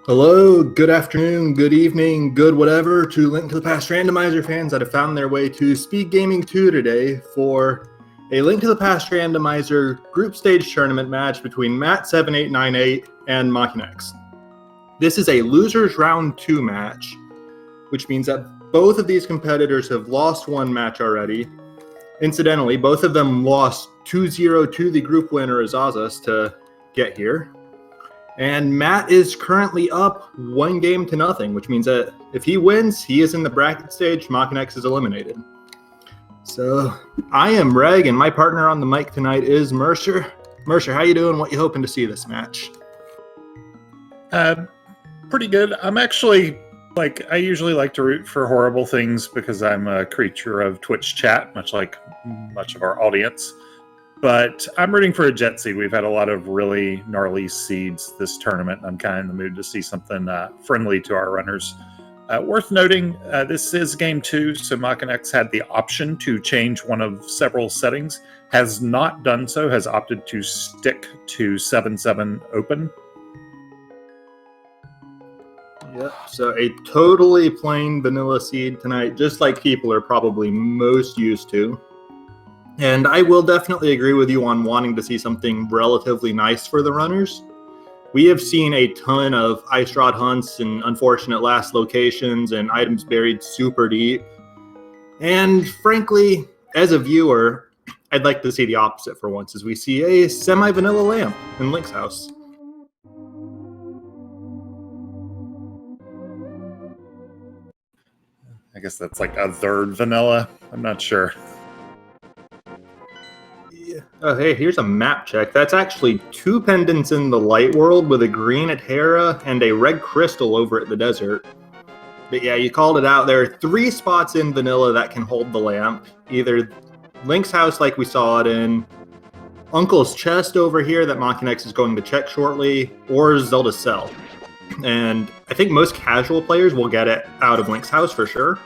Hello, good afternoon, good evening, good whatever to Link to the Past Randomizer fans that have found their way to Speed Gaming 2 today for a Link to the Past Randomizer group stage tournament match between matt7898 and Makinx. This is a losers round 2 match, which means that both of these competitors have lost one match already. Incidentally, both of them lost 2-0 to the group winner Azazas to get here. And Matt is currently up 1-0, which means that if he wins, he is in the bracket stage. Makinx is eliminated. So I am Reg, and my partner on the mic tonight is Mercer. Mercer, how you doing? What you hoping to see this match? Pretty good. I'm actually, I usually like to root for horrible things because I'm a creature of Twitch chat, much like much of our audience. But I'm rooting for a jet seed. We've had a lot of really gnarly seeds this tournament. I'm kind of in the mood to see something friendly to our runners. Worth noting, this is game 2, so Makinx had the option to change one of several settings. Has not done so, has opted to stick to 7-7 open. Yep, so a totally plain vanilla seed tonight, just like people are probably most used to. And I will definitely agree with you on wanting to see something relatively nice for the runners. We have seen a ton of ice rod hunts and unfortunate last locations and items buried super deep. And frankly, as a viewer, I'd like to see the opposite for once, as we see a semi-vanilla lamp in Link's house. I guess that's like a third vanilla. I'm not sure. Oh, hey, here's a map check. That's actually 2 pendants in the light world with a green at Hera and a red crystal over at the desert. But yeah, you called it out. There are 3 spots in vanilla that can hold the lamp. Either Link's house like we saw it in, Uncle's chest over here that Makinx is going to check shortly, or Zelda's cell. And I think most casual players will get it out of Link's house for sure.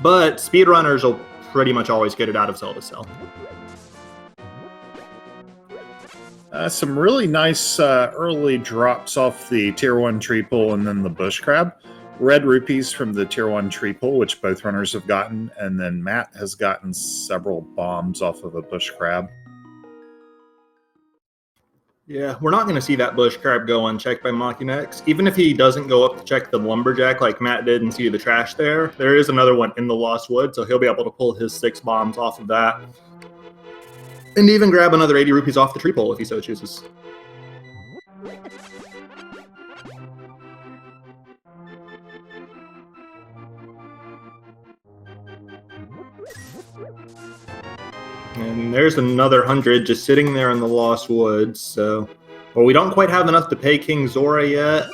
But speedrunners will pretty much always get it out of Zelda's cell. Some really nice early drops off the Tier 1 tree pull and then the bush crab. Red rupees from the Tier 1 tree pull, which both runners have gotten, and then Matt has gotten several bombs off of a bush crab. Yeah, we're not going to see that bush crab go unchecked by Makinx. Even if he doesn't go up to check the lumberjack like Matt did and see the trash there, there is another one in the Lost Wood, so he'll be able to pull his 6 bombs off of that. And even grab another 80 rupees off the tree pole if he so chooses. And there's another 100 just sitting there in the Lost Woods. So, well, we don't quite have enough to pay King Zora yet.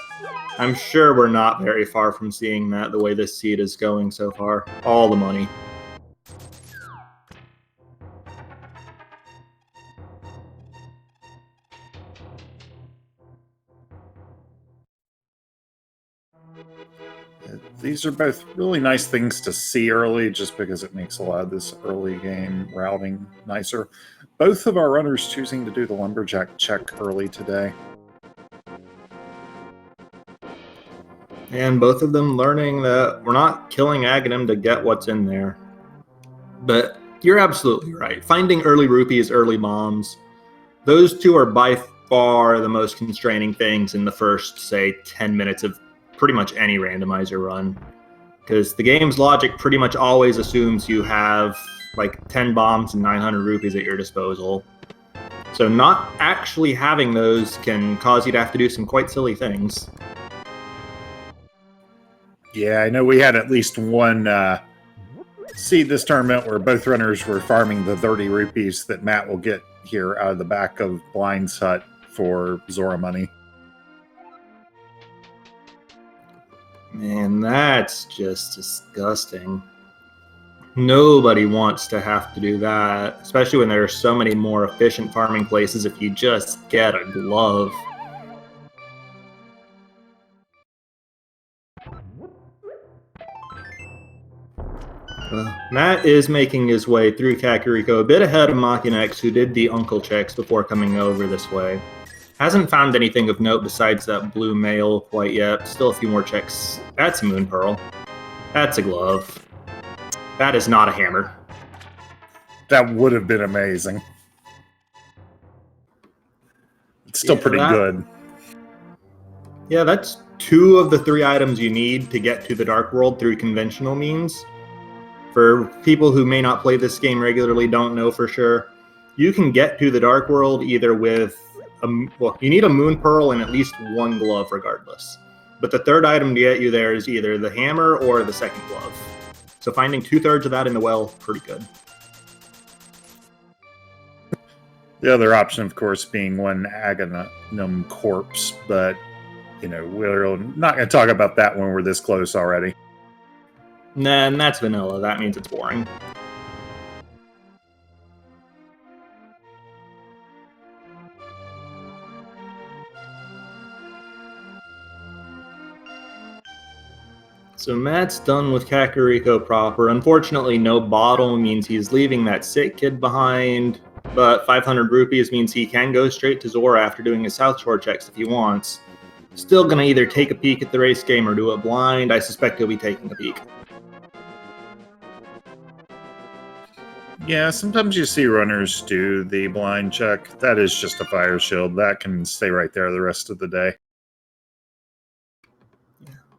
I'm sure we're not very far from seeing that the way this seed is going so far. All the money. These are both really nice things to see early, just because it makes a lot of this early game routing nicer. Both of our runners choosing to do the lumberjack check early today. And both of them learning that we're not killing Aghanim to get what's in there. But you're absolutely right. Finding early rupees, early bombs, those two are by far the most constraining things in the first, say, 10 minutes of pretty much any randomizer run, because the game's logic pretty much always assumes you have like 10 bombs and 900 rupees at your disposal. So not actually having those can cause you to have to do some quite silly things. Yeah, I know we had at least one seed this tournament where both runners were farming the 30 rupees that Matt will get here out of the back of Blind's hut for Zora money. Man, that's just disgusting. Nobody wants to have to do that, especially when there are so many more efficient farming places if you just get a glove. Matt is making his way through Kakariko a bit ahead of Makinx, who did the uncle checks before coming over this way. Hasn't found anything of note besides that blue mail quite yet. Still a few more checks. That's a moon pearl. That's a glove. That is not a hammer. That would have been amazing. It's still pretty good. Yeah, that's 2 of the 3 items you need to get to the Dark World through conventional means. For people who may not play this game regularly, don't know for sure, you can get to the Dark World either with you need a moon pearl and at least 1 glove regardless. But the 3rd item to get you there is either the hammer or the 2nd glove. So finding 2/3 of that in the well, pretty good. The other option, of course, being 1 Ganon corpse, but we're not going to talk about that when we're this close already. Nah, and that's vanilla. That means it's boring. So Matt's done with Kakariko proper. Unfortunately, no bottle means he's leaving that sick kid behind, but 500 rupees means he can go straight to Zora after doing his South Shore checks if he wants. Still gonna either take a peek at the race game or do it blind. I suspect he'll be taking a peek. Yeah, sometimes you see runners do the blind check. That is just a fire shield. That can stay right there the rest of the day.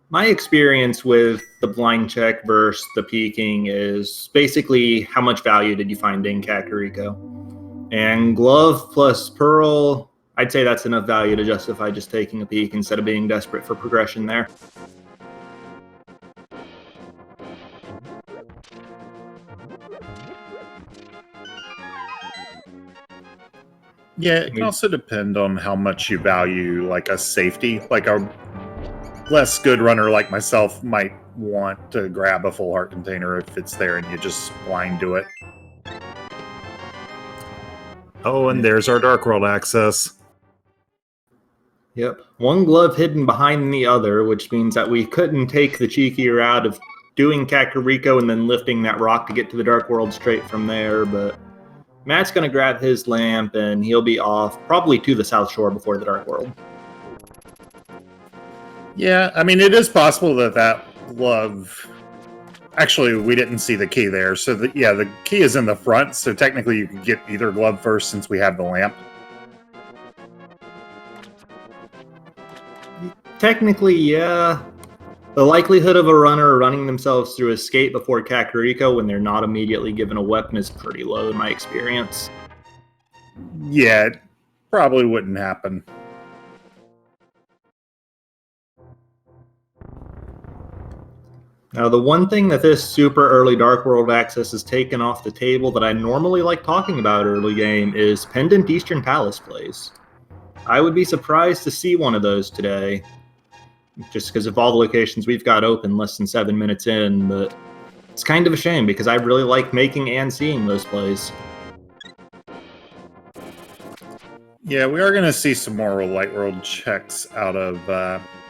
My experience with the blind check versus the peeking is basically how much value did you find in Kakariko? And glove plus pearl, I'd say that's enough value to justify just taking a peek instead of being desperate for progression there. Yeah, it can also depend on how much you value like a safety. Like a less good runner like myself might want to grab a full heart container if it's there and you just blind do it. Oh, and there's our Dark World access. Yep. 1 glove hidden behind the other, which means that we couldn't take the cheekier route of doing Kakariko and then lifting that rock to get to the Dark World straight from there, but Matt's going to grab his lamp and he'll be off probably to the South Shore before the Dark World. Yeah, I mean, it is possible that glove... Actually, we didn't see the key there. So, the key is in the front. So, technically, you can get either glove first since we have the lamp. Technically, yeah. The likelihood of a runner running themselves through escape before Kakariko when they're not immediately given a weapon is pretty low in my experience. Yeah, it probably wouldn't happen. Now, the one thing that this super early Dark World access has taken off the table that I normally like talking about early game is Pendant Eastern Palace plays. I would be surprised to see one of those today, just because of all the locations we've got open less than 7 minutes in, but it's kind of a shame because I really like making and seeing those plays. Yeah, we are going to see some more Light World checks out of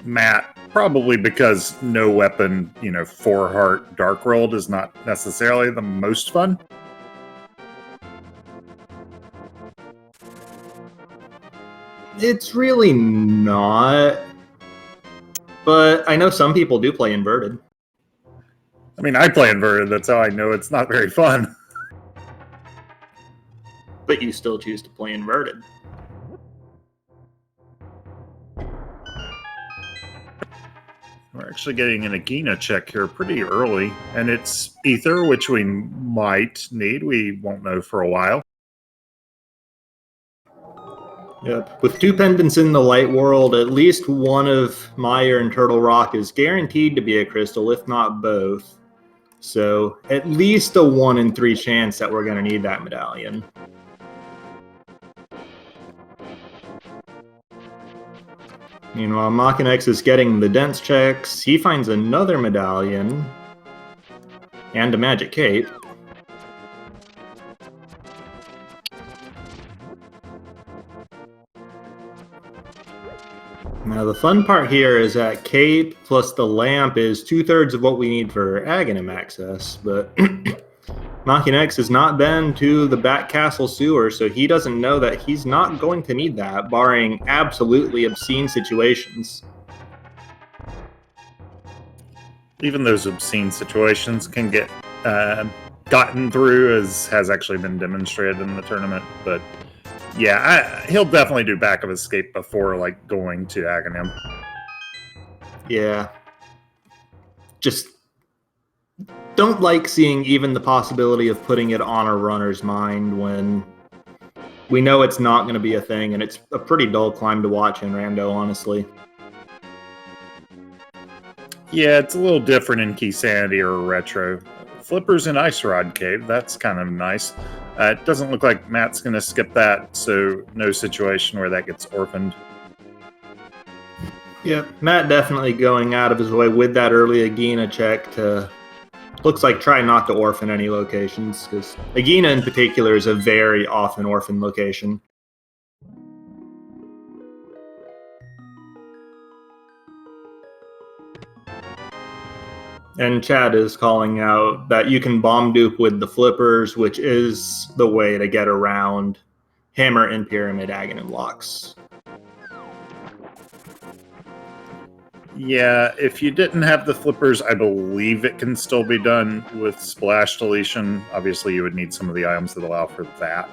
Matt, probably because no weapon, 4-heart Dark World is not necessarily the most fun. It's really not, but I know some people do play inverted. I mean, I play inverted, that's how I know it's not very fun. But you still choose to play inverted. We're actually getting an Agina check here pretty early, and it's Ether, which we might need. We won't know for a while. Yep. With 2 pendants in the Light World, at least one of Mire and Turtle Rock is guaranteed to be a crystal, if not both. So at least a 1 in 3 chance that we're going to need that medallion. Meanwhile, Makinx is getting the dense checks. He finds another medallion and a magic cape. Now, the fun part here is that cape plus the lamp is 2/3 of what we need for Aghanim access, but Makinx has not been to the back castle sewer, so he doesn't know that he's not going to need that, barring absolutely obscene situations. Even those obscene situations can get gotten through, as has actually been demonstrated in the tournament. But yeah, he'll definitely do back of escape before like going to Aghanim. Yeah. Just don't like seeing even the possibility of putting it on a runner's mind when we know it's not going to be a thing, and it's a pretty dull climb to watch in Rando, honestly. Yeah, it's a little different in Key Sanity or Retro. Flippers in Ice Rod Cave, that's kind of nice. It doesn't look like Matt's going to skip that, so no situation where that gets orphaned. Yeah, Matt definitely going out of his way with that early Agina check to, looks like, try not to orphan any locations, because Agina in particular is a very often orphan location. And Chad is calling out that you can bomb dupe with the flippers, which is the way to get around hammer and pyramid Aghanim locks. Yeah, if you didn't have the flippers, I believe it can still be done with splash deletion. Obviously, you would need some of the items that allow for that.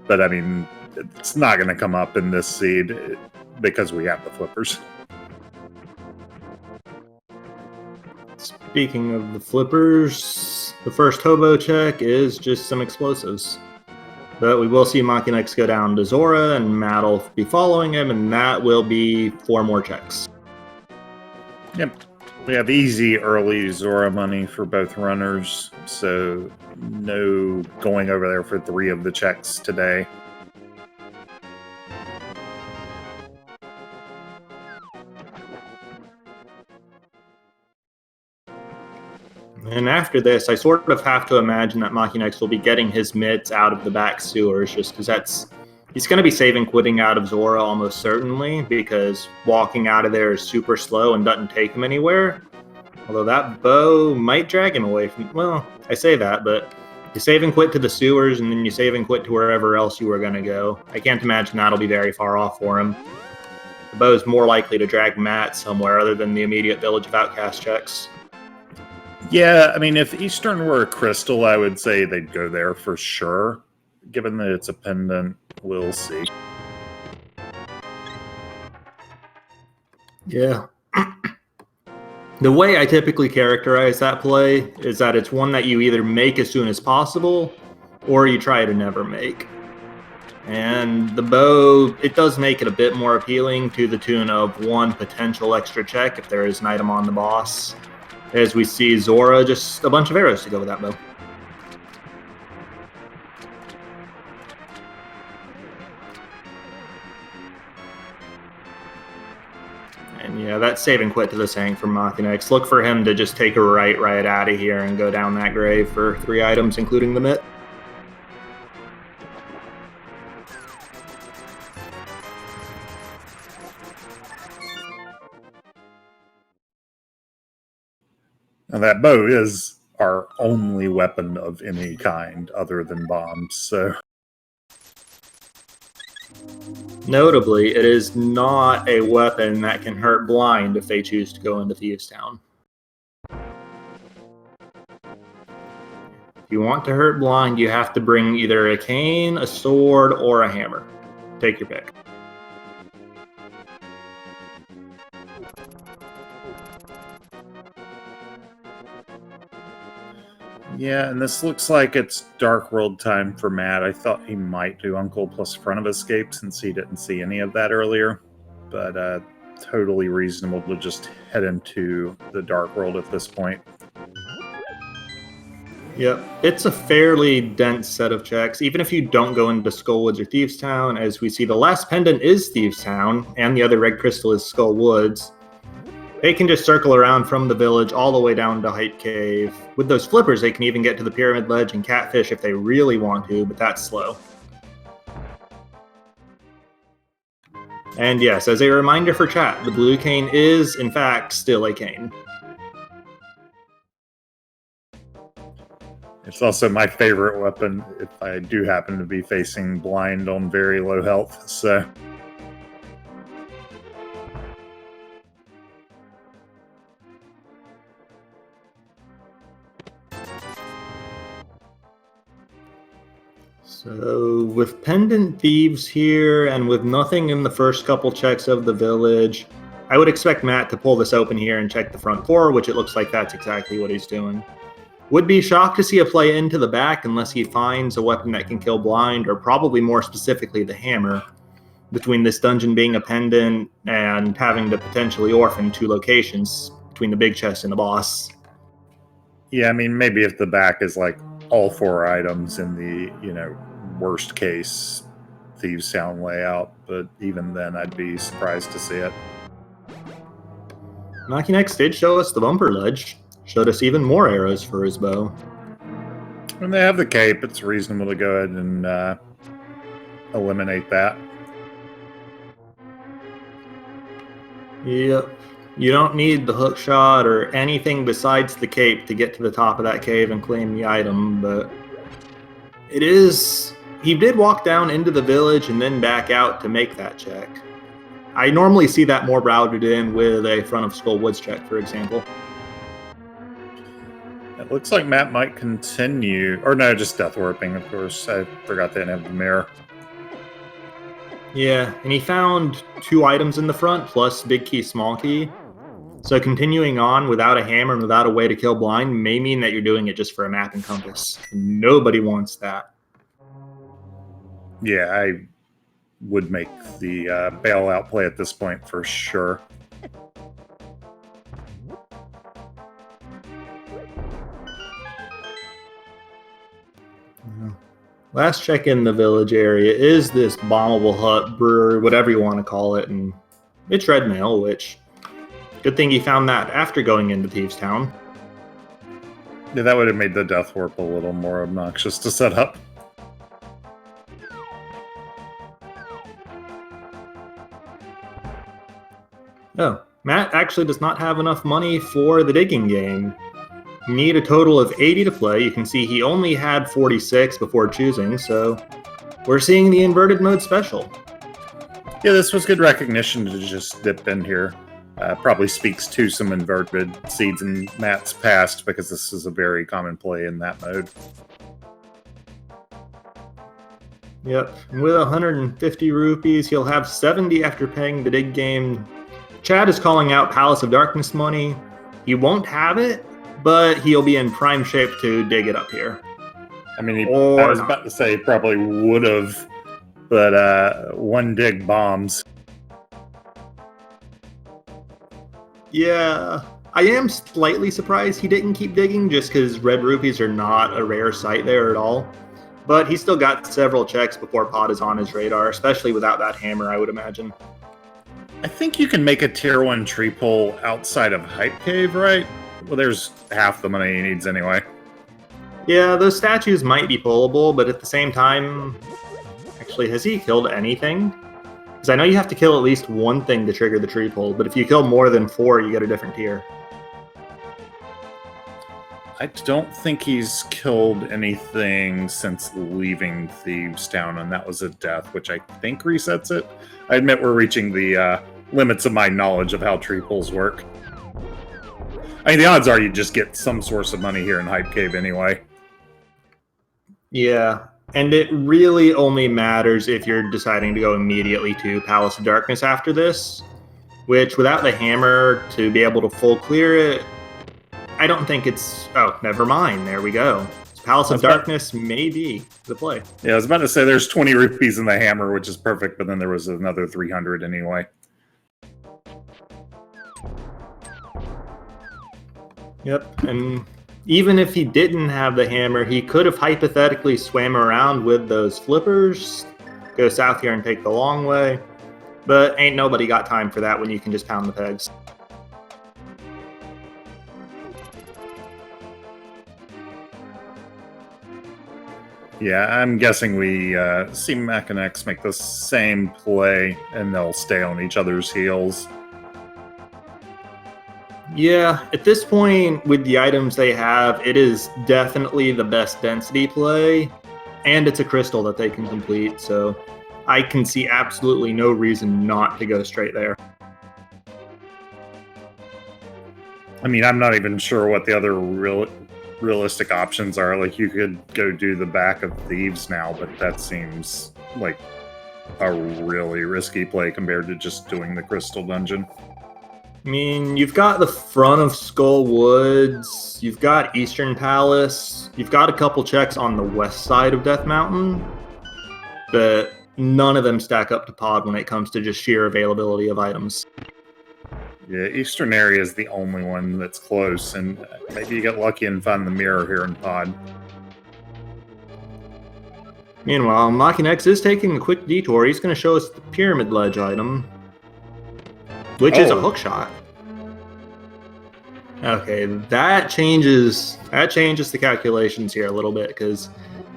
But I mean, it's not going to come up in this seed because we have the flippers. Speaking of the flippers, the first hobo check is just some explosives. But we will see Makinx go down to Zora, and Matt will be following him, and that will be 4 more checks. Yep. We have easy early Zora money for both runners, so no going over there for 3 of the checks today. And after this, I sort of have to imagine that Makinx will be getting his mitts out of the back sewers, just because he's going to be saving quitting out of Zora almost certainly, because walking out of there is super slow and doesn't take him anywhere. Although that bow might drag him away from, well, I say that, but you save and quit to the sewers, and then you save and quit to wherever else you were going to go. I can't imagine that'll be very far off for him. The bow is more likely to drag Matt somewhere other than the immediate Village of Outcast checks. Yeah, I mean, if Eastern were a crystal, I would say they'd go there for sure. Given that it's a pendant, we'll see. Yeah. The way I typically characterize that play is that it's one that you either make as soon as possible or you try to never make. And the bow, it does make it a bit more appealing to the tune of 1 potential extra check if there is an item on the boss. As we see Zora, just a bunch of arrows to go with that bow. And yeah, that save and quit to the Sang from Makinx. Look for him to just take a right out of here and go down that grave for 3 items, including the mitt. Now, that bow is our only weapon of any kind other than bombs, so... Notably, it is not a weapon that can hurt blind if they choose to go into Thieves Town. If you want to hurt blind, you have to bring either a cane, a sword, or a hammer. Take your pick. Yeah, and this looks like it's Dark World time for Matt. I thought he might do Uncle plus Front of Escape since he didn't see any of that earlier. But totally reasonable to just head into the Dark World at this point. Yep, it's a fairly dense set of checks, even if you don't go into Skullwoods or Thieves Town. As we see, the last pendant is Thieves Town, and the other red crystal is Skullwoods. They can just circle around from the village all the way down to Hype Cave. With those flippers, they can even get to the Pyramid Ledge and Catfish if they really want to, but that's slow. And yes, as a reminder for chat, the blue cane is, in fact, still a cane. It's also my favorite weapon if I do happen to be facing blind on very low health. So. So with Pendant Thieves here, and with nothing in the first couple checks of the village, I would expect Matt to pull this open here and check the front door, which it looks like that's exactly what he's doing. Would be shocked to see a play into the back unless he finds a weapon that can kill blind, or probably more specifically the hammer, between this dungeon being a pendant and having to potentially orphan 2 locations between the big chest and the boss. Yeah, I mean, maybe if the back is like all 4 items in the, worst case Thieves Town layout, but even then I'd be surprised to see it. Makinx did show us the bumper ledge, showed us even more arrows for his bow. When they have the cape, it's reasonable to go ahead and eliminate that. Yep. You don't need the hook shot or anything besides the cape to get to the top of that cave and claim the item, but he did walk down into the village and then back out to make that check. I normally see that more routed in with a front of Skull Woods check, for example. It looks like Matt might continue, or no, just Death Warping, of course. I forgot they didn't have the mirror. Yeah, and he found 2 items in the front, plus big key, small key. So continuing on without a hammer and without a way to kill blind may mean that you're doing it just for a map and compass. Nobody wants that. Yeah, I would make the bailout play at this point for sure. Last check in the village area is this bombable hut, brewery, whatever you want to call it, and it's red mail, which, good thing he found that after going into Thieves Town. Yeah, that would have made the Death Warp a little more obnoxious to set up. Oh, Matt actually does not have enough money for the digging game. You need a total of 80 to play. You can see he only had 46 before choosing, so we're seeing the inverted mode special. Yeah, this was good recognition to just dip in here. Probably speaks to some inverted seeds in Matt's past, because this is a very common play in that mode. Yep, and with 150 rupees, he'll have 70 after paying the dig game. Chad is calling out Palace of Darkness money. He won't have it, but he'll be in prime shape to dig it up here. I mean, I was about to say he probably would have, but 1 dig bombs. Yeah, I am slightly surprised he didn't keep digging, just because red rupees are not a rare sight there at all. But he still got several checks before pot is on his radar, especially without that hammer, I would imagine. I think you can make a tier 1 tree pull outside of Hype Cave, right? Well, there's half the money he needs anyway. Yeah, those statues might be pullable, but at the same time... Actually, has he killed anything? Because I know you have to kill at least 1 thing to trigger the tree pull, but if you kill more than 4, you get a different tier. I don't think he's killed anything since leaving Thieves Town, and that was a death, which I think resets it. I admit we're reaching the limits of my knowledge of how tree pulls work. I mean, the odds are you just get some source of money here in Hype Cave anyway. Yeah, and it really only matters if you're deciding to go immediately to Palace of Darkness after this, which without the hammer to be able to full clear it, I don't think it's... Oh, never mind. There we go. Palace of Darkness may be the play. Yeah, I was about to say there's 20 rupees in the hammer, which is perfect, but then there was another 300 anyway. Yep, and even if he didn't have the hammer, he could have hypothetically swam around with those flippers, go south here and take the long way, but ain't nobody got time for that when you can just pound the pegs. Yeah, I'm guessing we see Makinx make the same play, and they'll stay on each other's heels. Yeah, at this point, with the items they have, it is definitely the best density play, and it's a crystal that they can complete, so I can see absolutely no reason not to go straight there. I mean, I'm not even sure what the other realistic options are. Like, you could go do the Back of Thieves now, but that seems like a really risky play compared to just doing the Crystal Dungeon. I mean, you've got the front of Skull Woods, you've got Eastern Palace, you've got a couple checks on the west side of Death Mountain, but none of them stack up to Pod when it comes to just sheer availability of items. Yeah, Eastern area is the only one that's close, and maybe you get lucky and find the mirror here in Pod. Meanwhile, Makinx is taking a quick detour. He's going to show us the Pyramid Ledge item, which is a hook shot. Okay, that changes the calculations here a little bit, because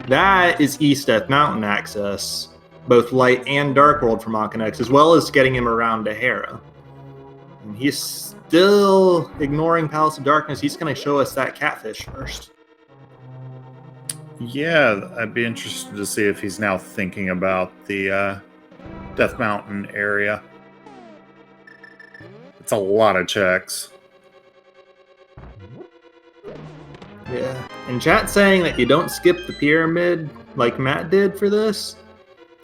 that is East Death Mountain access, both light and dark world for Makinx, as well as getting him around to Hera. And he's still ignoring Palace of Darkness. He's going to show us that catfish first. Yeah, I'd be interested to see if he's now thinking about the Death Mountain area. It's a lot of checks. Yeah, and chat saying that you don't skip the pyramid like Matt did for this.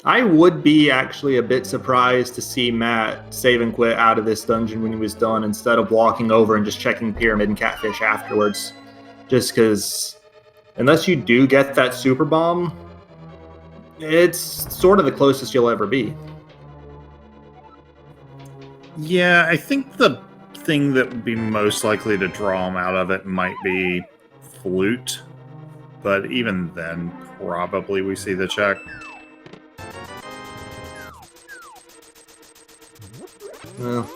I would be actually a bit surprised to see Matt save and quit out of this dungeon when he was done, instead of walking over and just checking pyramid and catfish afterwards. Just because, unless you do get that super bomb, it's sort of the closest you'll ever be. Yeah, I think the thing that would be most likely to draw him out of it might be Flute, but even then, probably we see the check. Well,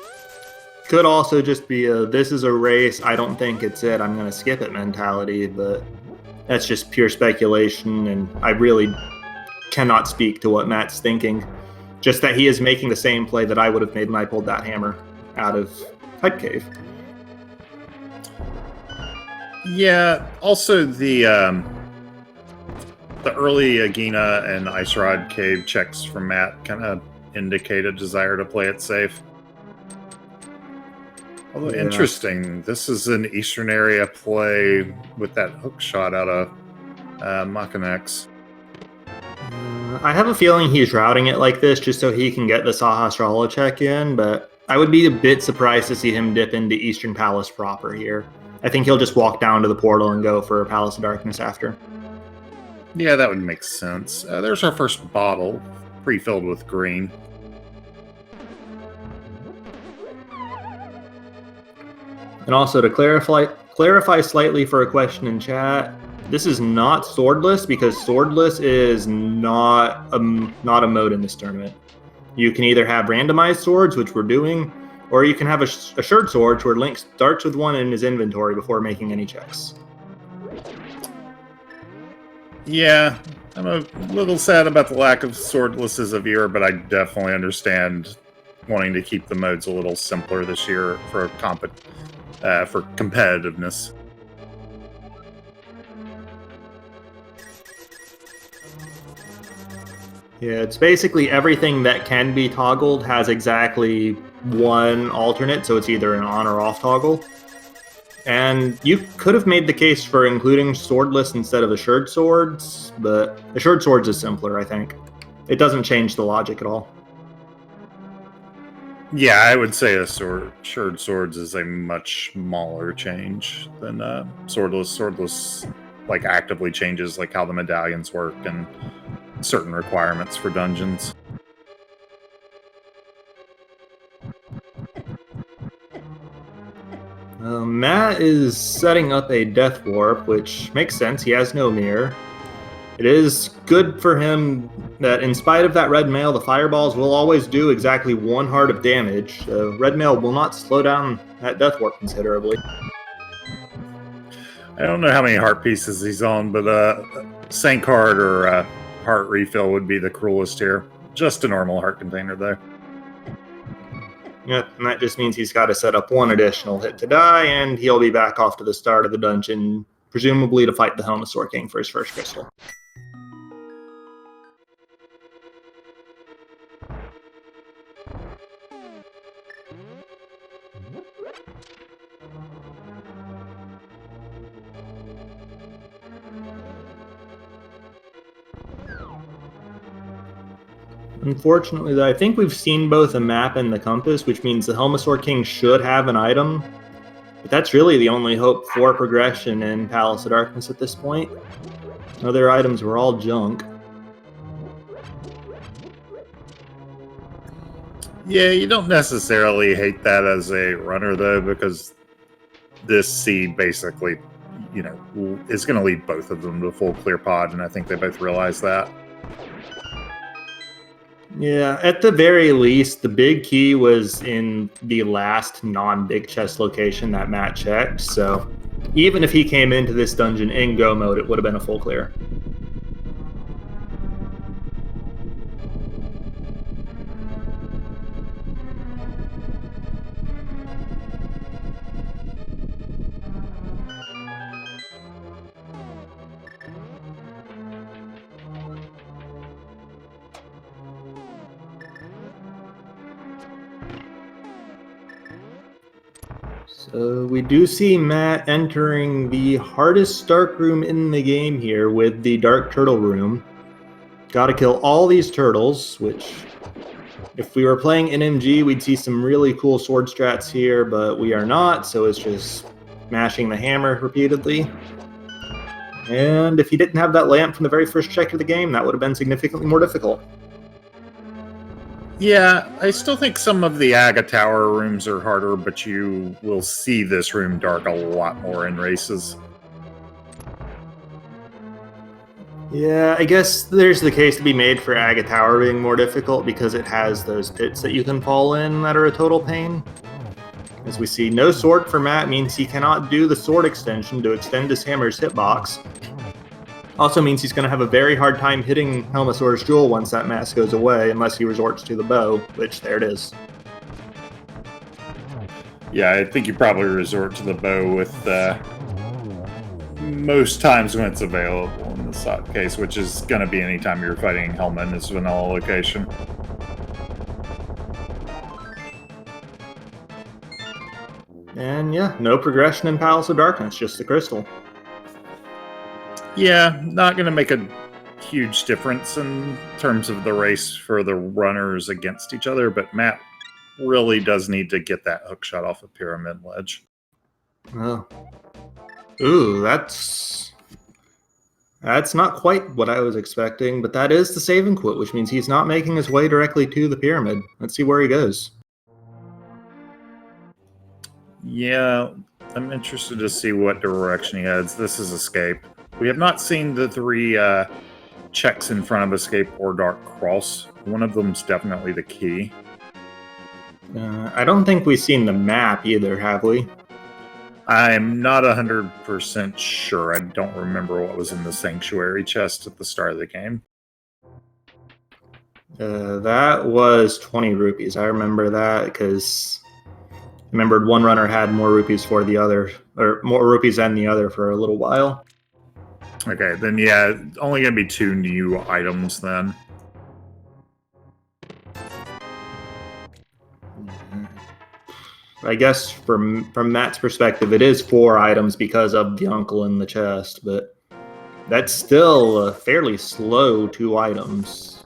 could also just be a this is a race, I don't think it's it, I'm going to skip it mentality, but that's just pure speculation, and I really cannot speak to what Matt's thinking. Just that he is making the same play that I would have made when I pulled that hammer out of Pipe Cave. Yeah, also the early Agena and Ice Rod Cave checks from Matt kind of indicate a desire to play it safe. Although, interesting, this is an Eastern area play with that hook shot out of Makinx. I have a feeling he's routing it like this just so he can get the Sahasrara check in, but I would be a bit surprised to see him dip into Eastern Palace proper here. I think he'll just walk down to the portal and go for Palace of Darkness after. Yeah, that would make sense. There's our first bottle, pre-filled with green. And also to clarify slightly for a question in chat, this is not swordless because swordless is not a mode in this tournament. You can either have randomized swords, which we're doing, or you can have assured swords where Link starts with one in his inventory before making any checks. Yeah, I'm a little sad about the lack of swordless as of year, but I definitely understand wanting to keep the modes a little simpler this year for competitiveness. Yeah, it's basically everything that can be toggled has exactly one alternate, so it's either an on or off toggle. And you could have made the case for including swordless instead of assured swords, but assured swords is simpler, I think. It doesn't change the logic at all. Yeah, I would say assured swords is a much smaller change than swordless. Swordless like actively changes like how the medallions work and certain requirements for dungeons. Matt is setting up a death warp, which makes sense. He has no mirror. It is good for him that in spite of that red mail, the fireballs will always do exactly 1 heart of damage. So red mail will not slow down that death warp considerably. I don't know how many heart pieces he's on, but Sank Heart or Heart Refill would be the cruelest here. Just a normal heart container, though. Yep, and that just means he's got to set up one additional hit to die, and he'll be back off to the start of the dungeon, presumably to fight the Helmasaur King for his first crystal. Unfortunately, though, I think we've seen both a map and the compass, which means the Helmasaur King should have an item. But that's really the only hope for progression in Palace of Darkness at this point. Other items were all junk. Yeah, you don't necessarily hate that as a runner, though, because this seed basically, is going to lead both of them to full clear pod, and I think they both realize that. Yeah, at the very least, the big key was in the last non-big chest location that Matt checked, so even if he came into this dungeon in go mode, it would have been a full clear. So we do see Matt entering the hardest dark room in the game here with the Dark Turtle Room. Gotta kill all these turtles, which if we were playing NMG, we'd see some really cool sword strats here, but we are not, so it's just mashing the hammer repeatedly. And if he didn't have that lamp from the very first check of the game, that would have been significantly more difficult. Yeah, I still think some of the Aga Tower rooms are harder, but you will see this room dark a lot more in races. Yeah, I guess there's the case to be made for Aga Tower being more difficult because it has those pits that you can fall in that are a total pain. As we see, no sword for Matt means he cannot do the sword extension to extend his hammer's hitbox. Also means he's going to have a very hard time hitting Helmasaur's Jewel once that mask goes away, unless he resorts to the bow, which there it is. Yeah, I think you probably resort to the bow with most times when it's available in this case, which is going to be anytime you're fighting Helma in this vanilla location. And yeah, no progression in Palace of Darkness, just the crystal. Yeah, not going to make a huge difference in terms of the race for the runners against each other, but Matt really does need to get that hook shot off a pyramid ledge. Oh. Ooh, that's not quite what I was expecting, but that is the save and quit, which means he's not making his way directly to the pyramid. Let's see where he goes. Yeah, I'm interested to see what direction he heads. This is escape. We have not seen the three checks in front of escape or dark cross. One of them's definitely the key. I don't think we've seen the map either, have we? I'm not 100% sure. I don't remember what was in the sanctuary chest at the start of the game. That was 20 rupees. I remember that because I remembered one runner had more rupees for the other, or more rupees than the other for a little while. Okay, then yeah, only going to be 2 new items then. I guess from Matt's perspective, it is 4 items because of the uncle in the chest, but that's still fairly slow 2 items.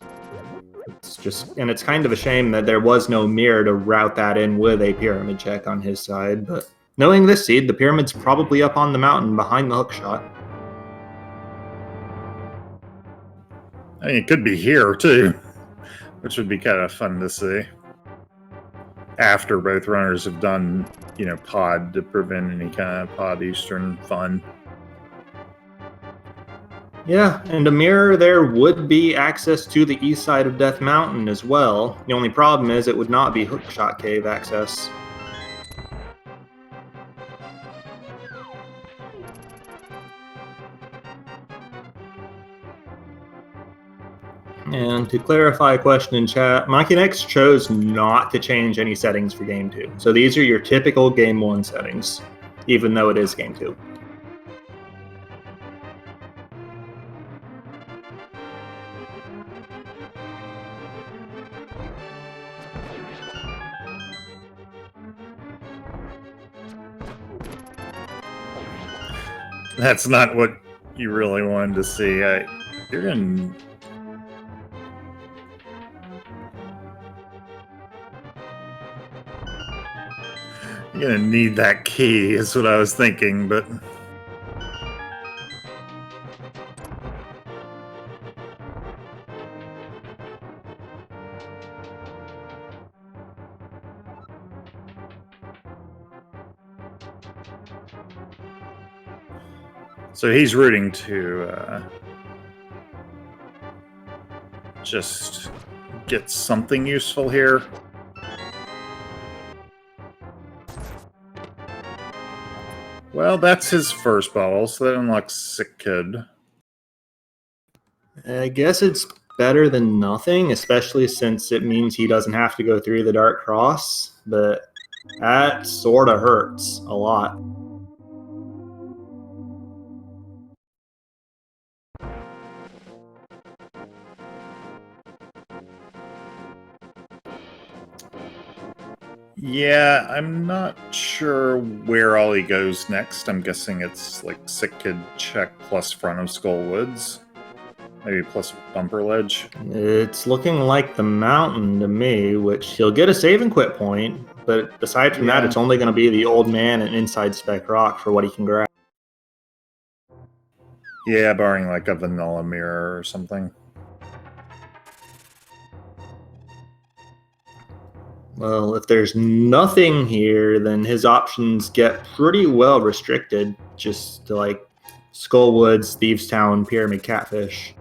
It's kind of a shame that there was no mirror to route that in with a pyramid check on his side, but knowing this seed, the pyramid's probably up on the mountain behind the hookshot. I mean, it could be here, too, which would be kind of fun to see. After both runners have done, pod to prevent any kind of pod Eastern fun. Yeah, and a mirror there would be access to the east side of Death Mountain as well. The only problem is it would not be Hookshot Cave access. And to clarify a question in chat, Makinx chose not to change any settings for Game 2. So these are your typical Game 1 settings, even though it is Game 2. That's not what you really wanted to see. You're gonna... You're gonna need that key, is what I was thinking, but... So he's rooting to just get something useful here. Well, that's his first bottle, so that unlocks Sick Kid. I guess it's better than nothing, especially since it means he doesn't have to go through the Dark Cross, but that sort of hurts a lot. Yeah, I'm not sure where Ollie goes next. I'm guessing it's like Sick Kid check plus front of Skull Woods. Maybe plus Bumper Ledge. It's looking like the mountain to me, which he'll get a save and quit point, but aside from that, it's only going to be the old man and inside Spec Rock for what he can grab. Yeah, barring like a vanilla mirror or something. Well, if there's nothing here, then his options get pretty well restricted, just to like Skullwoods, Thieves Town, Pyramid Catfish.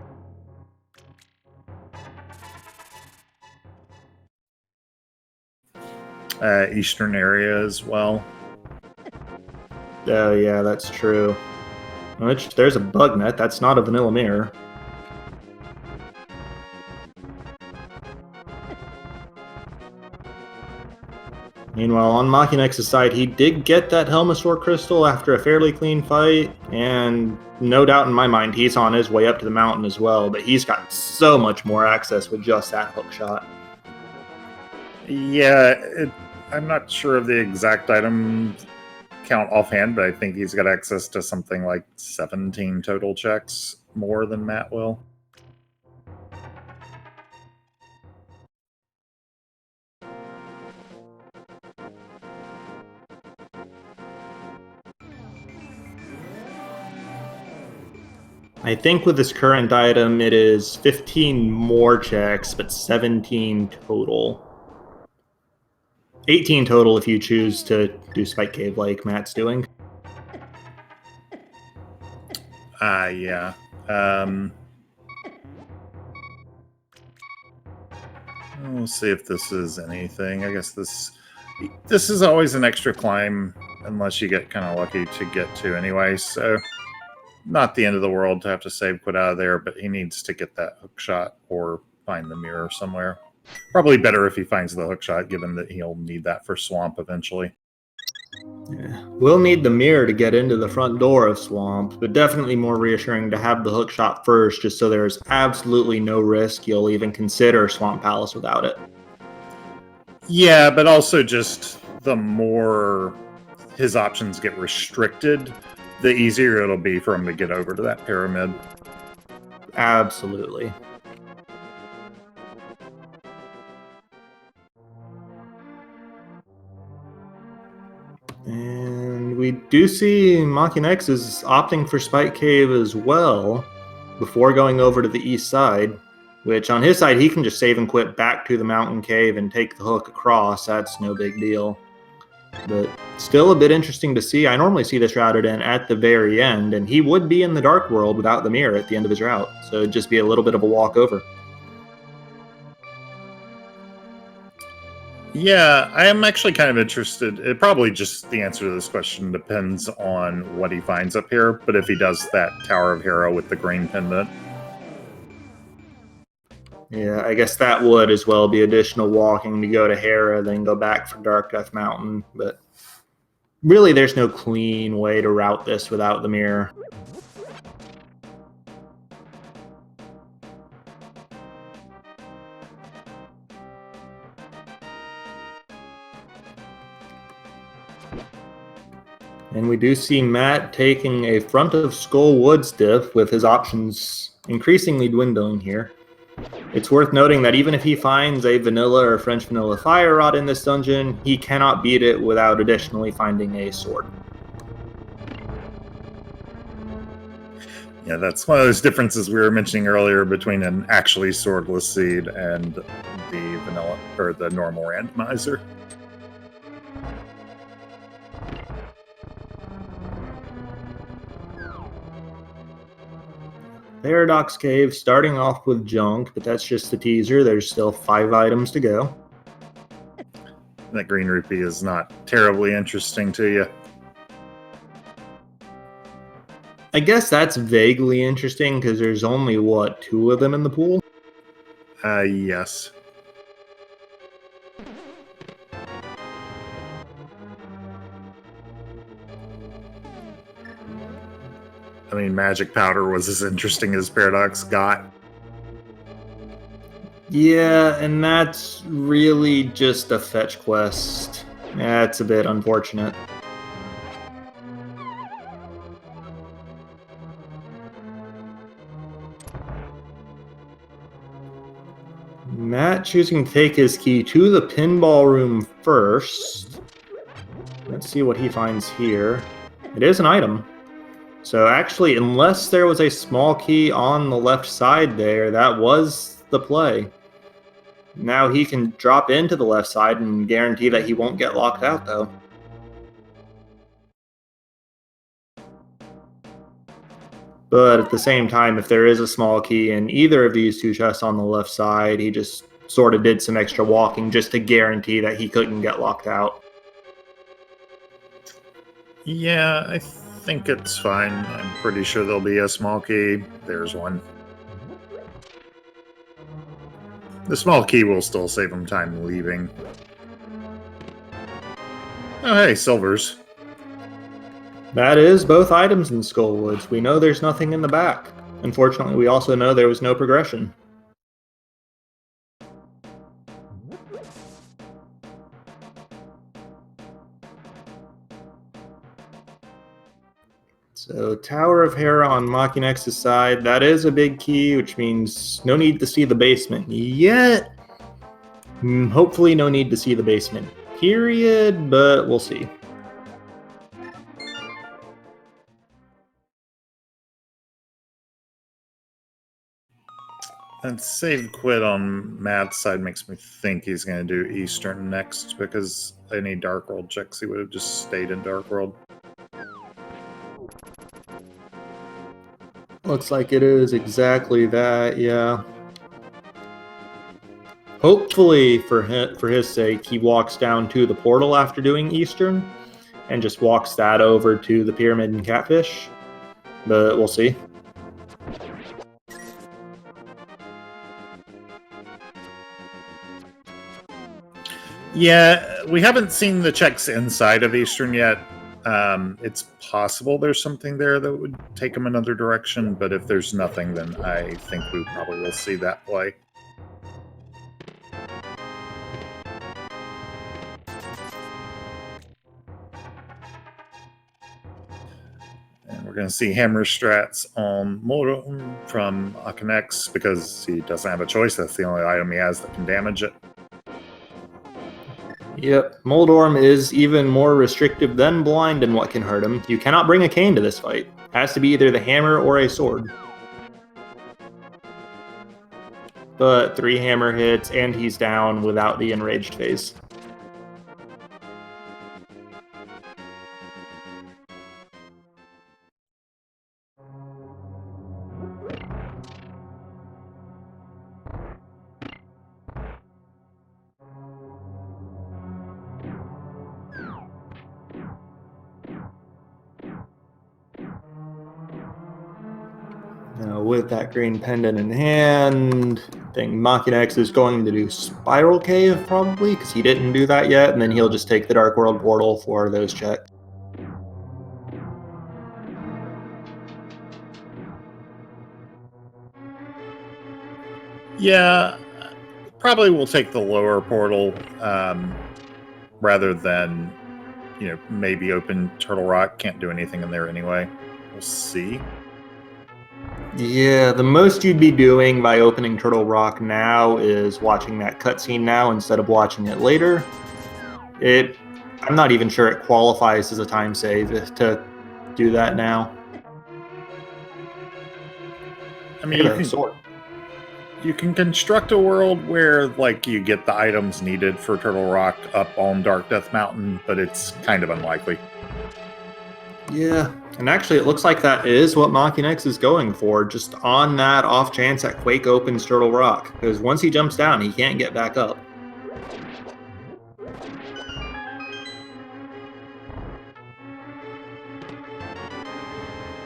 Eastern area as well. Oh yeah, that's true. Which, there's a bug net, that's not a vanilla mirror. Meanwhile, on Makinx's side, he did get that Helmasaur crystal after a fairly clean fight, and no doubt in my mind, he's on his way up to the mountain as well, but he's got so much more access with just that hook shot. Yeah, I'm not sure of the exact item count offhand, but I think he's got access to something like 17 total checks, more than Matt will. I think with this current item, it is 15 more checks, but 17 total. 18 total if you choose to do Spike Cave like Matt's doing. Yeah. We'll see if this is anything. I guess this is always an extra climb, unless you get kind of lucky to get to anyway, so not the end of the world to have to save quit out of there, but he needs to get that hook shot or find the mirror somewhere. Probably better if he finds the hook shot, given that he'll need that for Swamp eventually. Yeah. We'll need the mirror to get into the front door of Swamp, but definitely more reassuring to have the hook shot first, just so there's absolutely no risk you'll even consider Swamp Palace without it. Yeah, but also just the more his options get restricted, the easier it'll be for him to get over to that pyramid. Absolutely. And we do see Makinx is opting for Spike Cave as well, before going over to the east side, which on his side, he can just save and quit back to the mountain cave and take the hook across. That's no big deal. But still a bit interesting to see. I normally see this routed in at the very end, and he would be in the Dark World without the mirror at the end of his route, so it'd just be a little bit of a walk over. Yeah, I am actually kind of interested. It probably just the answer to this question depends on what he finds up here, but if he does that Tower of Hero with the green pendant. Yeah, I guess that would as well be additional walking to go to Hera, then go back for Dark Death Mountain. But really, there's no clean way to route this without the mirror. And we do see Matt taking a front of Skull Woods diff with his options increasingly dwindling here. It's worth noting that even if he finds a vanilla or French vanilla fire rod in this dungeon, he cannot beat it without additionally finding a sword. Yeah, that's one of those differences we were mentioning earlier between an actually swordless seed and the vanilla or the normal randomizer. Paradox Cave starting off with junk, but that's just the teaser. There's still 5 items to go. That green rupee is not terribly interesting to you. I guess that's vaguely interesting because there's only, 2 of them in the pool? Yes. I mean, magic powder was as interesting as Paradox got. Yeah, and that's really just a fetch quest. That's a bit unfortunate. Matt choosing to take his key to the pinball room first. Let's see what he finds here. It is an item. So actually, unless there was a small key on the left side there, that was the play. Now he can drop into the left side and guarantee that he won't get locked out, though. But at the same time, if there is a small key in either of these 2 chests on the left side, he just sort of did some extra walking just to guarantee that he couldn't get locked out. Yeah, I think it's fine. I'm pretty sure there'll be a small key. There's one. The small key will still save him time leaving. Oh, hey, silvers. That is both items in Skullwoods. We know there's nothing in the back. Unfortunately, we also know there was no progression. So Tower of Hera on Makinx's side, that is a big key, which means no need to see the basement yet. Hopefully no need to see the basement, period, but we'll see. And save quit on Matt's side makes me think he's going to do Eastern next, because any Dark World checks he would have just stayed in Dark World. Looks like it is exactly that, yeah. Hopefully, for his sake, he walks down to the portal after doing Eastern, and just walks that over to the Pyramid and Catfish. But we'll see. Yeah, we haven't seen the checks inside of Eastern yet. It's possible there's something there that would take him another direction, but if there's nothing, then I think we probably will see that play. And we're going to see hammer strats on Moldorm from Makinx because he doesn't have a choice. That's the only item he has that can damage it. Yep, Moldorm is even more restrictive than blind in what can hurt him. You cannot bring a cane to this fight. Has to be either the hammer or a sword. But 3 hammer hits and he's down without the enraged phase. Now with that green pendant in hand, think Makinx is going to do Spiral Cave probably, because he didn't do that yet, and then he'll just take the Dark World portal for those checks. Yeah, probably will take the lower portal rather than, maybe open Turtle Rock. Can't do anything in there anyway. We'll see. Yeah, the most you'd be doing by opening Turtle Rock now is watching that cutscene now instead of watching it later. I'm not even sure it qualifies as a time save to do that now. I mean, you can construct a world where, you get the items needed for Turtle Rock up on Dark Death Mountain, but it's kind of unlikely. Yeah, and actually it looks like that is what Makinx is going for, just on that off chance that Quake opens Turtle Rock, because once he jumps down, he can't get back up.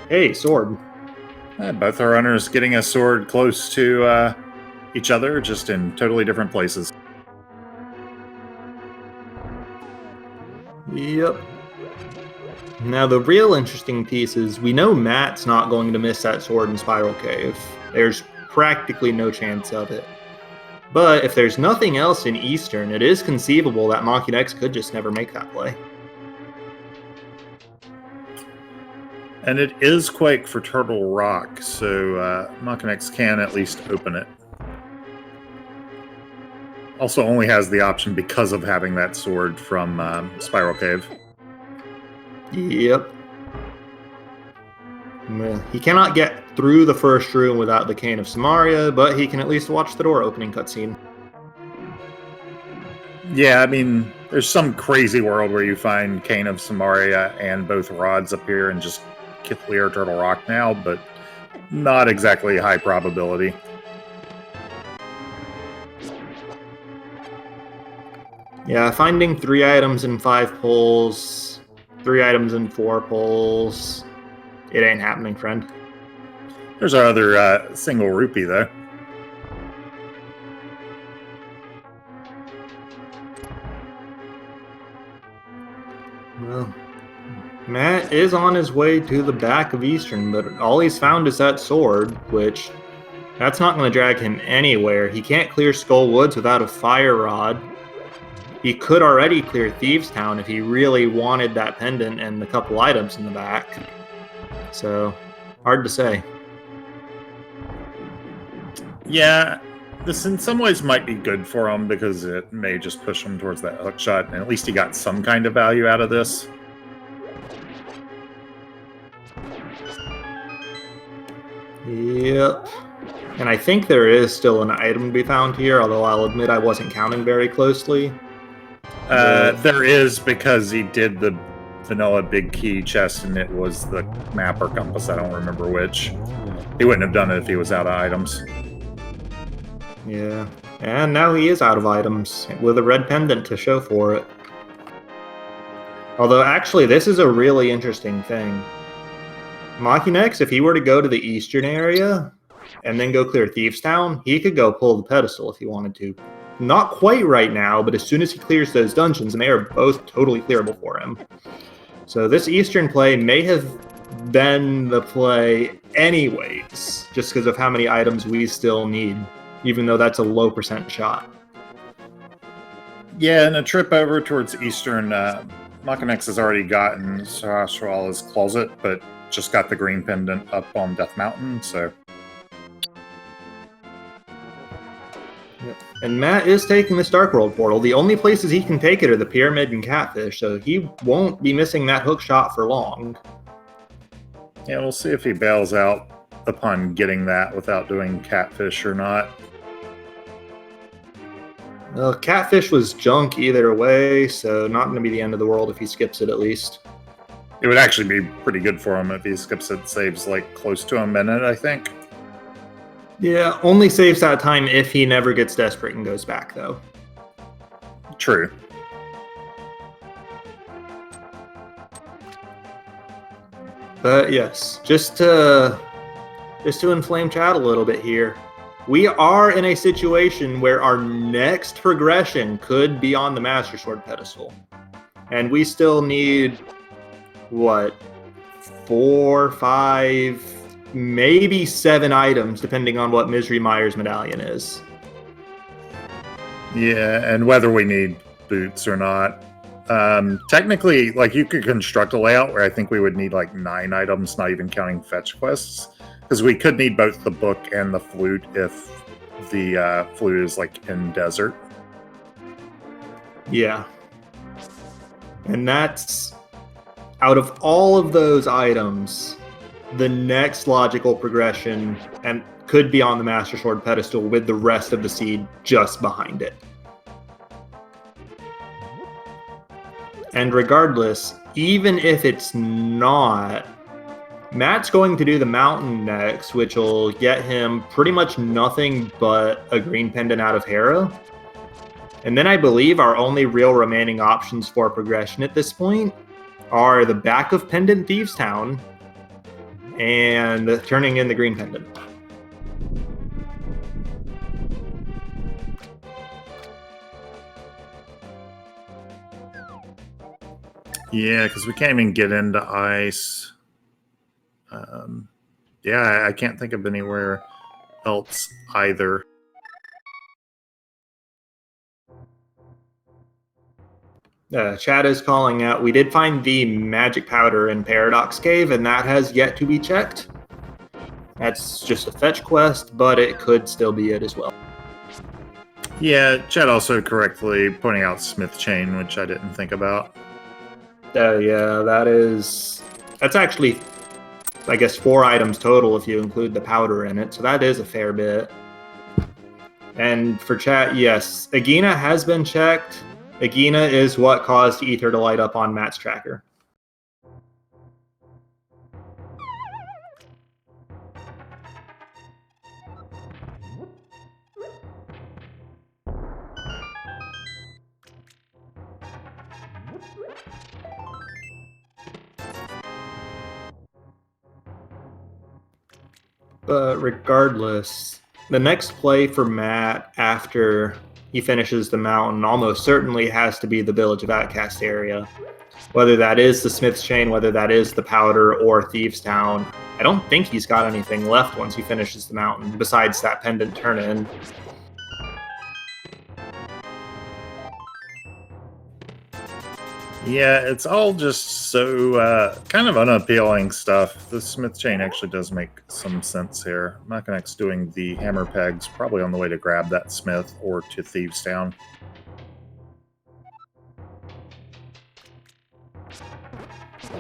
Hey, sword. Both our runners getting a sword close to each other, just in totally different places. Yep. Now the real interesting piece is we know Matt's not going to miss that sword in Spiral Cave. There's practically no chance of it. But if there's nothing else in Eastern, it is conceivable that Makinx could just never make that play. And it is Quake for Turtle Rock, so Makinx can at least open it. Also only has the option because of having that sword from Spiral Cave. Yep. He cannot get through the first room without the Cane of Samaria, but he can at least watch the door opening cutscene. Yeah, I mean, there's some crazy world where you find Cane of Samaria and both rods appear and just clear Turtle Rock now, but not exactly high probability. Yeah, finding 3 items in 5 pulls, 3 items in 4 pulls, it ain't happening, friend. There's our other single rupee, though. Well, Matt is on his way to the back of Eastern, but all he's found is that sword, which that's not going to drag him anywhere. He can't clear Skull Woods without a fire rod. He could already clear Thieves Town if he really wanted that pendant and a couple items in the back. So, hard to say. Yeah, this in some ways might be good for him because it may just push him towards that hook shot, and at least he got some kind of value out of this. Yep. And I think there is still an item to be found here, although I'll admit I wasn't counting very closely. There is, because he did the vanilla big key chest and it was the map or compass, I don't remember which. He wouldn't have done it if he was out of items. Yeah, and now he is out of items, with a red pendant to show for it. Although, actually, this is a really interesting thing. Makinx, if he were to go to the eastern area, and then go clear Thieves Town, he could go pull the pedestal if he wanted to. Not quite right now, but as soon as he clears those dungeons, and they are both totally clearable for him. So this eastern play may have been the play anyways, just because of how many items we still need, even though that's a low % shot. Yeah, and a trip over towards Eastern, Makinx has already gotten Sahasrara's closet, but just got the green pendant up on Death Mountain, so... Yep. And Matt is taking this Dark World portal. The only places he can take it are the Pyramid and Catfish, so he won't be missing that hook shot for long. Yeah, we'll see if he bails out upon getting that without doing Catfish or not. Well, Catfish was junk either way, so not going to be the end of the world if he skips it at least. It would actually be pretty good for him if he skips it. Saves close to a minute, I think. Yeah, only saves that time if he never gets desperate and goes back, though. True. But yes, just to inflame chat a little bit here. we are in a situation where our next progression could be on the Master Sword pedestal. And we still need, what, 4, 5, maybe 7 items, depending on what Misery Meyer's medallion is. Yeah, and whether we need boots or not. Technically, like, you could construct a layout where I think we would need like 9 items, not even counting fetch quests, because we could need both the book and the flute if the flute is like in desert. Yeah. And that's, out of all of those items, the next logical progression and could be on the Master Sword pedestal with the rest of the seed just behind it. And regardless, even if it's not, Matt's going to do the mountain next, which will get him pretty much nothing but a green pendant out of Hera. And then I believe our only real remaining options for progression at this point are the back of Pendant Thieves Town and turning in the green pendant. Yeah, because we can't even get into ice. Yeah, I can't think of anywhere else either. Chad is calling out, we did find the magic powder in Paradox Cave, and that has yet to be checked. That's just a fetch quest, but it could still be it as well. Yeah, Chad also correctly pointing out Smith Chain, which I didn't think about. Yeah, that's actually, I guess, 4 items total if you include the powder in it, so that is a fair bit. And for chat, yes, Agena has been checked. Agena is what caused Ether to light up on Matt's tracker. But regardless, the next play for Matt after he finishes the mountain almost certainly has to be the Village of Outcast area. Whether that is the Smith's Chain, whether that is the Powder or Thieves Town. I don't think he's got anything left once he finishes the mountain, besides that pendant turn-in. Yeah, it's all just so kind of unappealing stuff. The Smith Chain actually does make some sense here. Makinx doing the hammer pegs, probably on the way to grab that Smith or to Thieves Town.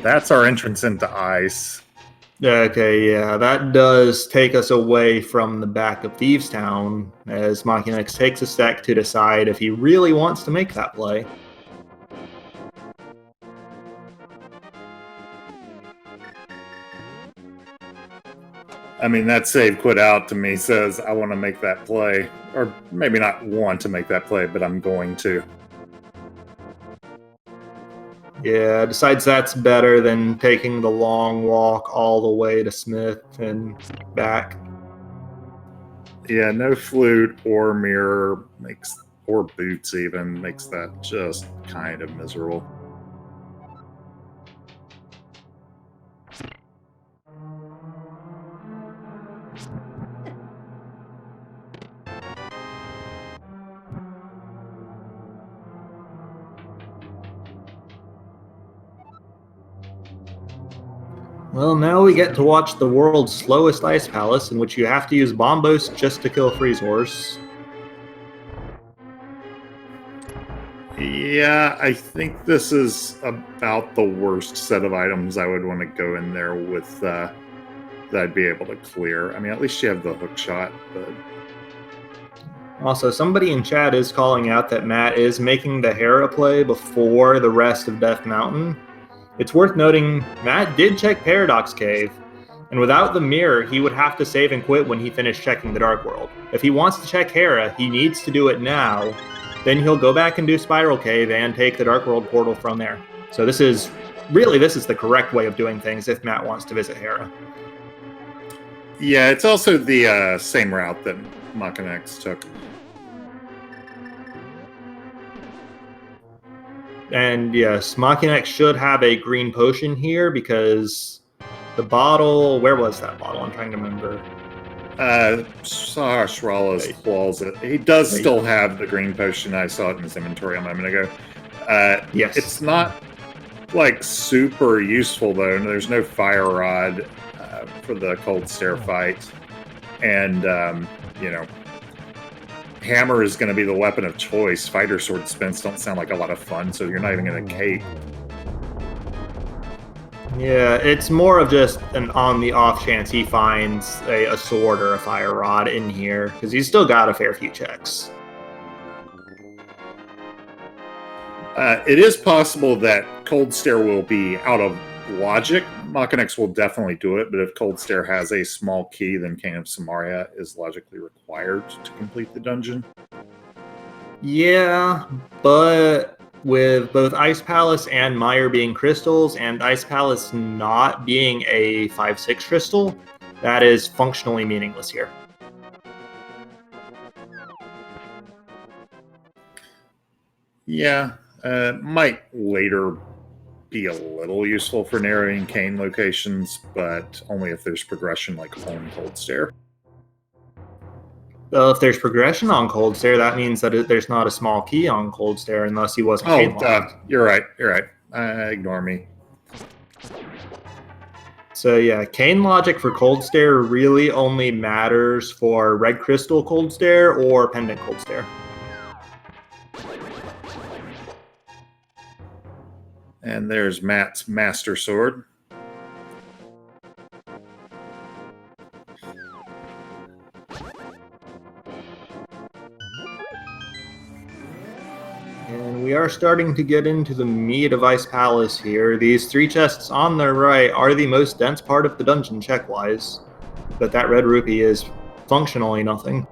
That's our entrance into ice. Okay, yeah, that does take us away from the back of Thieves Town, as Makinx takes a sec to decide if he really wants to make that play. I mean, that save quit out to me says I want to make that play. Or maybe not want to make that play, but I'm going to. Yeah, decides that's better than taking the long walk all the way to Smith and back. Yeah, no flute or mirror or boots even makes that just kind of miserable. Well, now we get to watch the world's slowest ice palace, in which you have to use Bombos just to kill Freeze Horse. Yeah, I think this is about the worst set of items I would want to go in there with that I'd be able to clear. I mean, at least you have the hook shot, but... Also, somebody in chat is calling out that Matt is making the Hera play before the rest of Death Mountain. It's worth noting, Matt did check Paradox Cave, and without the mirror, he would have to save and quit when he finished checking the Dark World. If he wants to check Hera, he needs to do it now. Then he'll go back and do Spiral Cave and take the Dark World portal from there. So this is the correct way of doing things if Matt wants to visit Hera. Yeah, it's also the same route that Makinx took. And yes, Makinx should have a green potion here because the bottle. Where was that bottle? I'm trying to remember. Shrala's closet. He does still have the green potion. I saw it in his inventory a moment ago. Yes. It's not like super useful though. There's no fire rod for the cold stare fight, and you know, hammer is going to be the weapon of choice. Fighter sword spins don't sound like a lot of fun, so you're not even going to cape. Yeah, it's more of just an on the off chance he finds a sword or a fire rod in here, because he's still got a fair few checks. It is possible that cold stare will be out of logic. Makinx will definitely do it, but if cold stare has a small key, then King of Samaria is logically required to complete the dungeon. Yeah, but with both Ice Palace and Mire being crystals, and Ice Palace not being a 5/6 crystal, that is functionally meaningless here. Yeah, might later be a little useful for narrowing cane locations, but only if there's progression like on cold stare. Well, if there's progression on Cold Stare, that means that there's not a small key on Cold Stare unless he wasn't cane locked. You're right. You're right. Ignore me. So yeah, cane logic for Cold Stare really only matters for Red Crystal Cold Stare or Pendant Cold Stare. And there's Matt's Master Sword. And we are starting to get into the meat of Ice Palace here. These 3 chests on the right are the most dense part of the dungeon check-wise, but that red rupee is functionally nothing.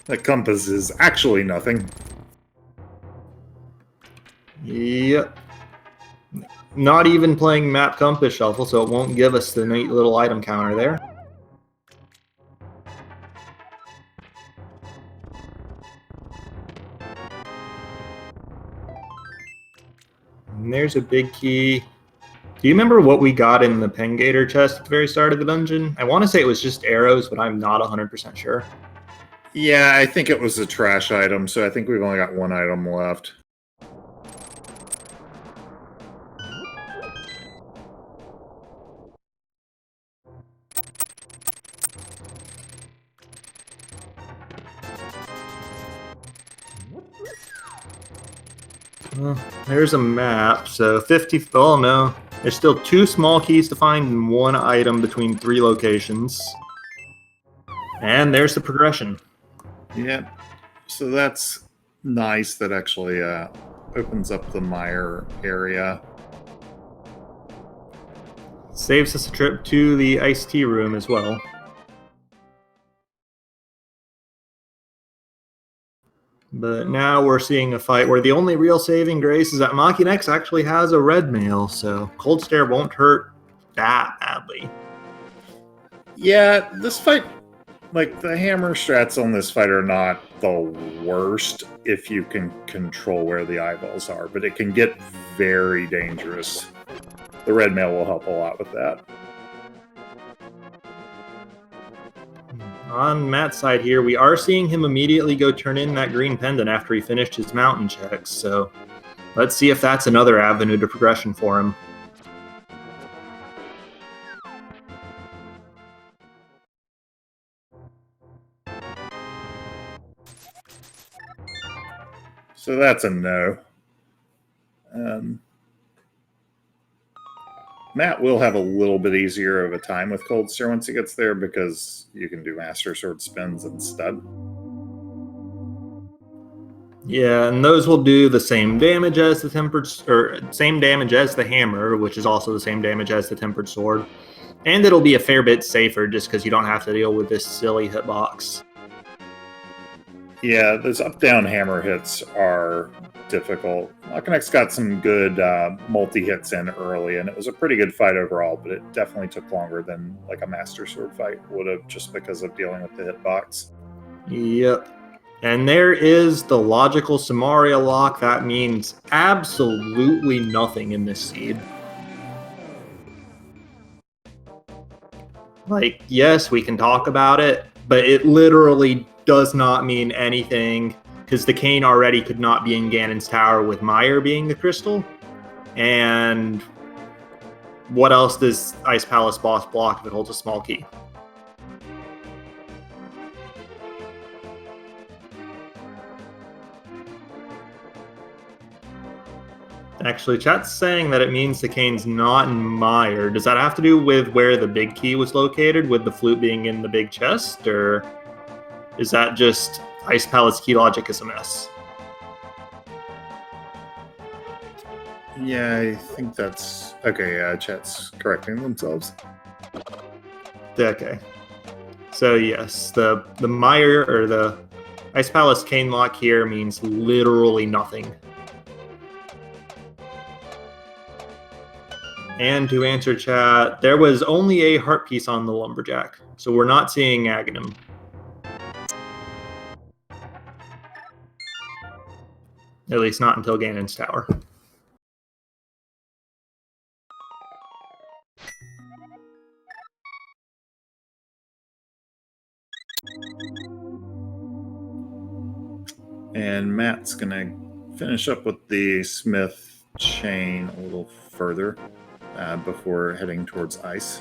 The compass is actually nothing. Yep. Not even playing map compass shuffle, so it won't give us the neat little item counter there. And there's a big key. Do you remember what we got in the Pengator chest at the very start of the dungeon? I want to say it was just arrows, but I'm not 100% sure. Yeah, I think it was a trash item, so I think we've only got 1 item left. There's a map, so 50. Oh no, there's still 2 small keys to find and 1 item between 3 locations. And there's the progression. Yeah, so that's nice. That actually opens up the mire area. Saves us a trip to the iced tea room as well. But now we're seeing a fight where the only real saving grace is that Makinx actually has a red mail, so Cold Stare won't hurt that badly. Yeah, this fight, like, the hammer strats on this fight are not the worst if you can control where the eyeballs are, but it can get very dangerous. The red mail will help a lot with that. On Matt's side here, we are seeing him immediately go turn in that green pendant after he finished his mountain checks, so let's see if that's another avenue to progression for him. So that's a no. Matt will have a little bit easier of a time with Cold Stare once he gets there because you can do Master Sword spins and stud. Yeah, and those will do the same damage as the tempered, or same damage as the hammer, which is also the same damage as the tempered sword. And it'll be a fair bit safer just because you don't have to deal with this silly hitbox. Yeah, those up-down hammer hits are difficult. Makinx got some good multi-hits in early, and it was a pretty good fight overall, but it definitely took longer than like a Master Sword fight would have, just because of dealing with the hitbox. Yep. And there is the logical Samaria lock. That means absolutely nothing in this seed. Like, yes, we can talk about it, but it literally does not mean anything, because the Cane already could not be in Ganon's tower with Meyer being the crystal. And what else does Ice Palace boss block if it holds a small key? Actually, chat's saying that it means the Cane's not in Meyer. Does that have to do with where the big key was located, with the flute being in the big chest, or is that just Ice Palace key logic is a mess? Yeah, I think that's okay. Yeah, chat's correcting themselves. Okay. So yes, the Meyer or the Ice Palace Cane lock here means literally nothing. And to answer chat, there was only a heart piece on the Lumberjack, so we're not seeing Aghanim. At least not until Ganon's tower. And Matt's gonna finish up with the Smith chain a little further before heading towards ice.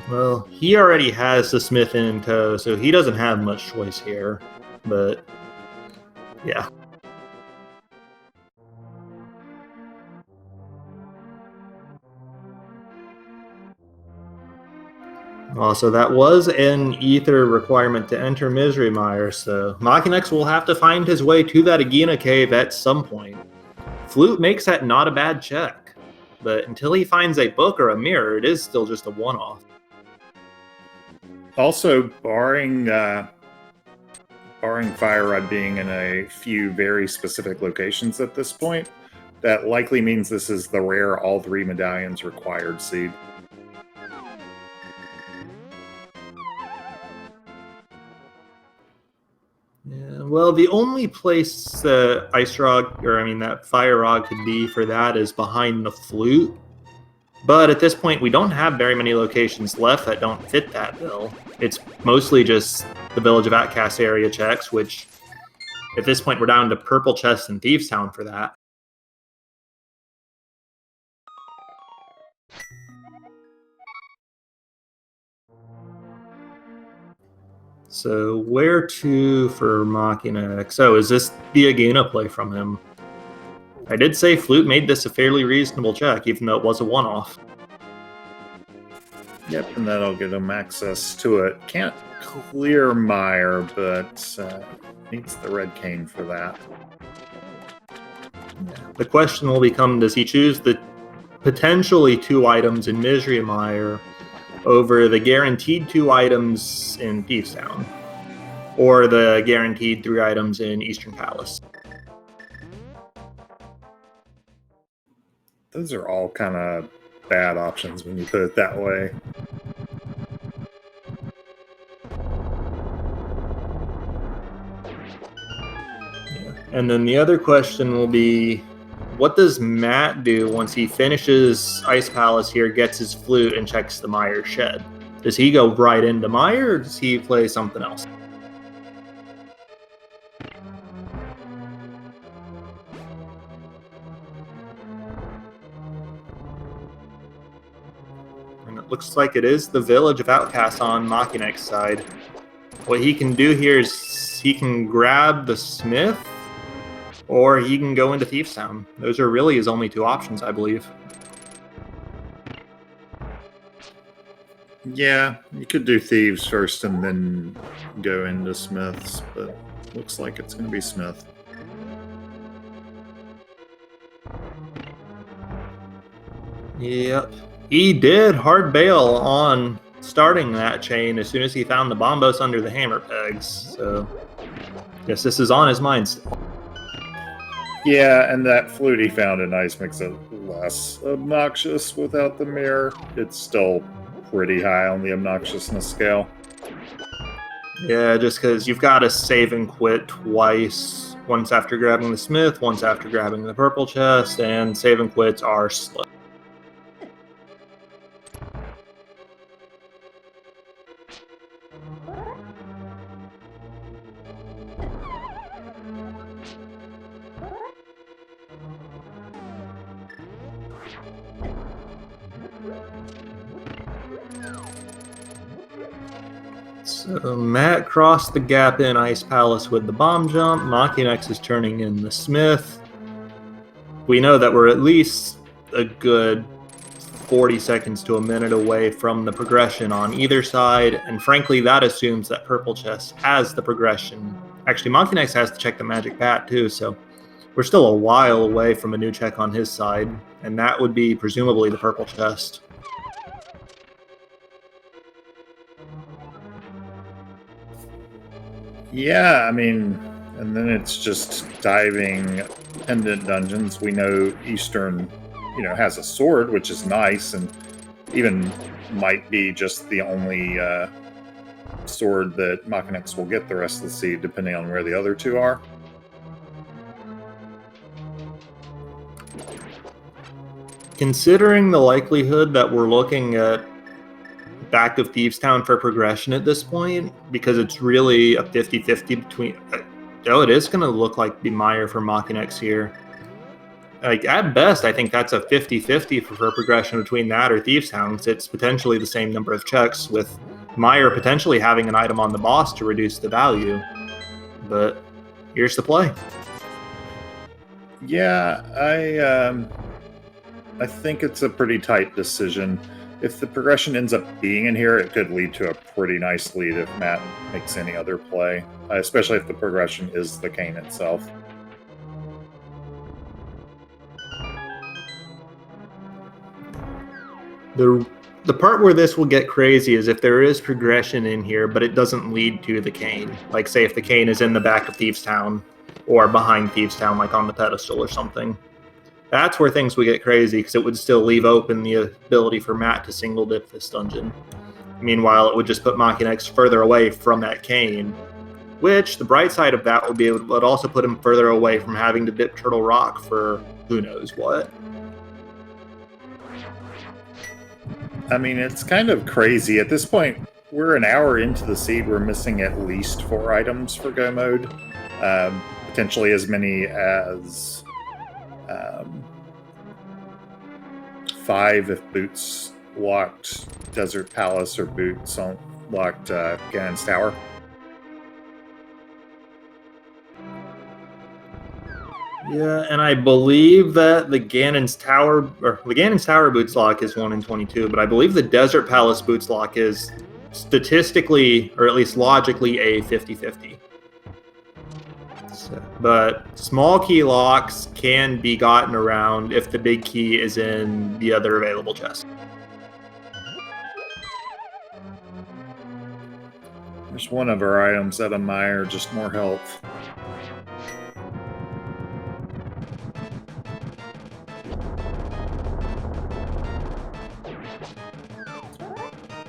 Well, he already has the Smith in tow, so he doesn't have much choice here. But, yeah. Also, that was an ether requirement to enter Misery Mire, so Makinx will have to find his way to that Agena cave at some point. Flute makes that not a bad check, but until he finds a book or a mirror, it is still just a one-off. Also, barring Fire Rod being in a few very specific locations at this point, that likely means this is the rare all three medallions required seed. Yeah, well, the only place that that Fire Rod could be for that is behind the flute. But at this point, we don't have very many locations left that don't fit that bill. It's mostly just the Village of Outcasts area checks, which at this point we're down to Purple Chest and Thieves Town for that. So where to for Makinx? Oh, is this the Agena play from him? I did say Flute made this a fairly reasonable check, even though it was a one-off. Yep, and that'll give him access to it. Can't clear Meyer, but needs the red cane for that. The question will become, does he choose the potentially 2 items in Misery Mire over the guaranteed 2 items in Thieves Town, or the guaranteed 3 items in Eastern Palace? Those are all kind of bad options when you put it that way. Yeah. And then the other question will be, what does Matt do once he finishes Ice Palace here, gets his flute, and checks the Meyer shed? Does he go right into Meyer, or does he play something else? And it looks like it is the Village of Outcasts on Makinx's side. What he can do here is he can grab the Smith, or he can go into Thieves Town. Those are really his only 2 options, I believe. Yeah, you could do Thieves first and then go into Smith's, but looks like it's going to be Smith. Yep. He did hard bail on starting that chain as soon as he found the bombos under the hammer pegs. So, guess this is on his mind still. Yeah, and that flute he found in ice makes it less obnoxious without the mirror. It's still pretty high on the obnoxiousness scale. Yeah, just because you've got to save and quit twice. Once after grabbing the smith, once after grabbing the purple chest, and save and quits are slow. So Matt crossed the gap in Ice Palace with the bomb jump. Makinx is turning in the smith. We know that we're at least a good 40 seconds to a minute away from the progression on either side, and frankly, that assumes that purple chest has the progression. Actually, Makinx has to check the magic bat too, so we're still a while away from a new check on his side, and that would be presumably the purple chest. Yeah, I mean, and then it's just diving Pendant dungeons. We know Eastern, has a sword, which is nice, and even might be just the only sword that Makinx will get the rest of the seed, depending on where the other two are. Considering the likelihood that we're looking at back of Thieves Town for progression at this point, because it's really a 50-50 between... it is going to look like the Meyer for Makinx here. Like, at best, I think that's a 50-50 for progression between that or Thieves Town. It's potentially the same number of checks, with Meyer potentially having an item on the boss to reduce the value. But here's the play. Yeah, I think it's a pretty tight decision. If the progression ends up being in here, it could lead to a pretty nice lead if Matt makes any other play, especially if the progression is the cane itself. The part where this will get crazy is if there is progression in here, but it doesn't lead to the cane. Like, say if the cane is in the back of Thieves Town, or behind Thieves Town, like on the pedestal or something. That's where things would get crazy, because it would still leave open the ability for Matt to single dip this dungeon. Meanwhile, it would just put Makinx further away from that cane, which the bright side of that would be it would also put him further away from having to dip Turtle Rock for who knows what. I mean, it's kind of crazy. At this point, we're an hour into the seed. We're missing at least 4 items for Go Mode. Potentially as many as 5 if Boots locked Desert Palace or Boots locked Ganon's Tower. Yeah, and I believe that the Ganon's Tower boots lock is 1 in 22, but I believe the Desert Palace boots lock is statistically, or at least logically, a 50-50. But small key locks can be gotten around if the big key is in the other available chest. There's one of our items at a Meyer, just more health.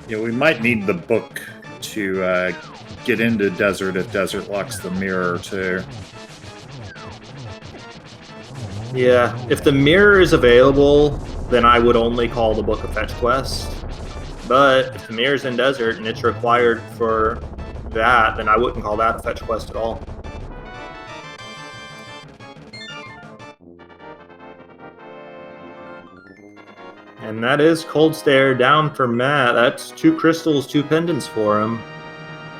Yeah, we might need the book to get into Desert if Desert locks the mirror too. Yeah, if the mirror is available, then I would only call the book a fetch quest. But if the mirror's in Desert and it's required for that, then I wouldn't call that a fetch quest at all. And that is Cold Stare down for Matt. That's 2 crystals, 2 pendants for him.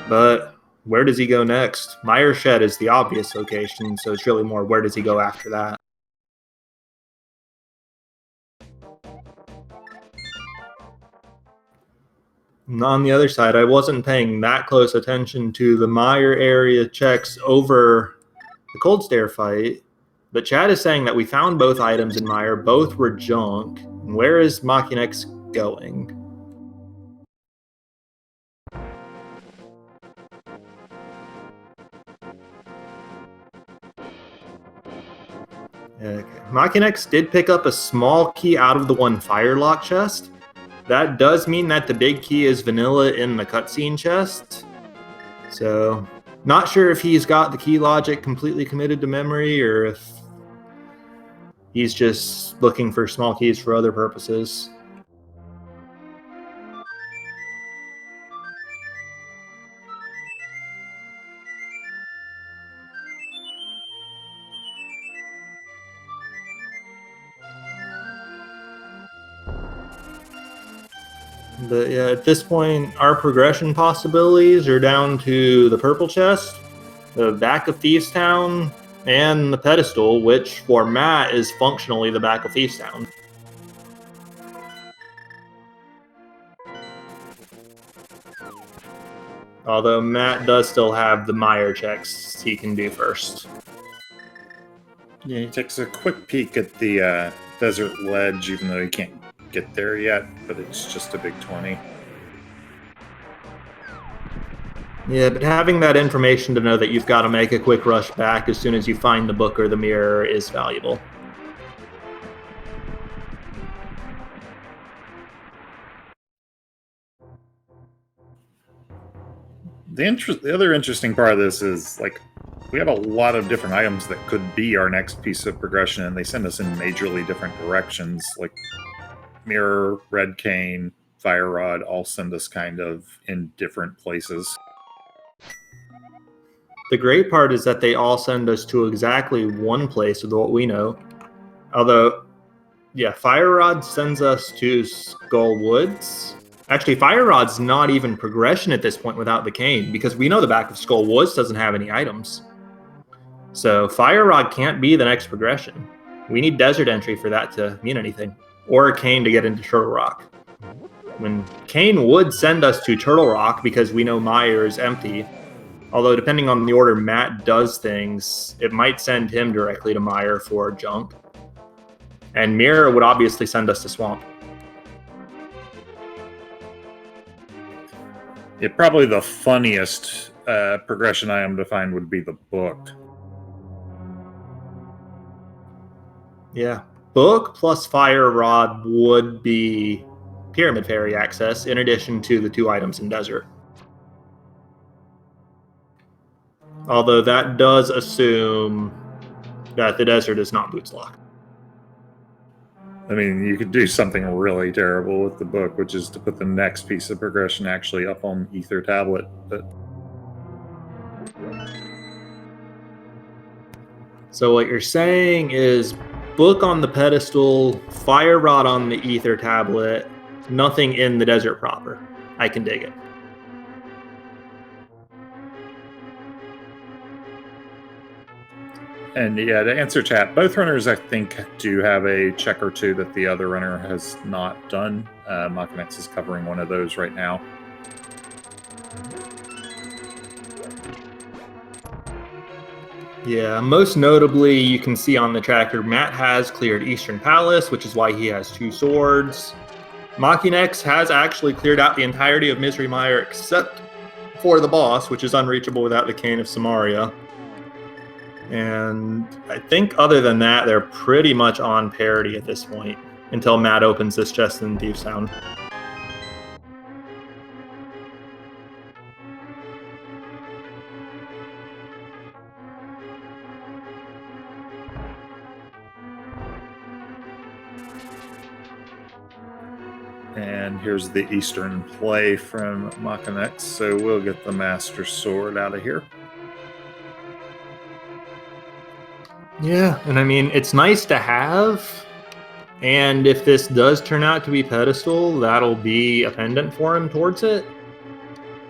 But where does he go next? Meyer Shed is the obvious location, so it's really more where does he go after that? And on the other side, I wasn't paying that close attention to the Meyer area checks over the Cold Stare fight, but Chad is saying that we found both items in Meyer, both were junk. Where is Makinx going? Makinx did pick up a small key out of the one Firelock chest. That does mean that the big key is vanilla in the cutscene chest. So, not sure if he's got the key logic completely committed to memory or if he's just looking for small keys for other purposes. But yeah, at this point, our progression possibilities are down to the purple chest, the back of Thieves Town, and the pedestal, which for Matt is functionally the back of Thieves Town. Although Matt does still have the Meyer checks he can do first. Yeah, he takes a quick peek at the desert ledge, even though he can't get there yet, but it's just a big 20. Yeah, but having that information to know that you've got to make a quick rush back as soon as you find the book or the mirror is valuable. The other interesting part of this is, like, we have a lot of different items that could be our next piece of progression, and they send us in majorly different directions. Like, mirror, red cane, fire rod all send us kind of in different places. The great part is that they all send us to exactly one place with what we know. Although, yeah, Fire Rod sends us to Skull Woods. Actually, Fire Rod's not even progression at this point without the cane, because we know the back of Skull Woods doesn't have any items. So Fire Rod can't be the next progression. We need desert entry for that to mean anything. Or a cane to get into Turtle Rock. When cane would send us to Turtle Rock because we know Meyer is empty. Although depending on the order Matt does things, it might send him directly to Meyer for junk. And Mirror would obviously send us to Swamp. Yeah, probably the funniest progression item to find would be the book. Yeah. Book plus Fire Rod would be Pyramid Fairy access, in addition to the 2 items in Desert. Although that does assume that the Desert is not Boots Lock. I mean, you could do something really terrible with the book, which is to put the next piece of progression actually up on Ether Tablet. But so what you're saying is book on the pedestal, Fire Rod on the Ether Tablet, nothing in the Desert proper. I can dig it. And yeah, to answer chat, both runners, I think, do have a check or two that the other runner has not done. Makinx is covering one of those right now. Yeah, most notably, you can see on the tracker, Matt has cleared Eastern Palace, which is why he has 2 swords. Makinx has actually cleared out the entirety of Misery Mire except for the boss, which is unreachable without the Cane of Samaria. And I think other than that, they're pretty much on parity at this point, until Matt opens this chest in Thieves Town. And here's the Eastern play from Makinx, so we'll get the Master Sword out of here. Yeah, and I mean, it's nice to have, and if this does turn out to be pedestal, that'll be a pendant for him towards it.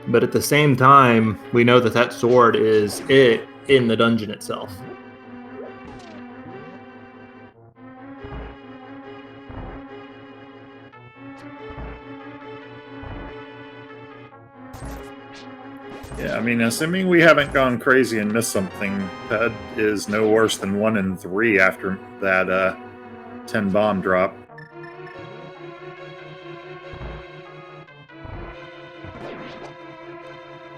But at the same time, we know that that sword is it in the dungeon itself. Yeah, I mean, assuming we haven't gone crazy and missed something, Ped is no worse than 1 in 3 after that 10 bomb drop.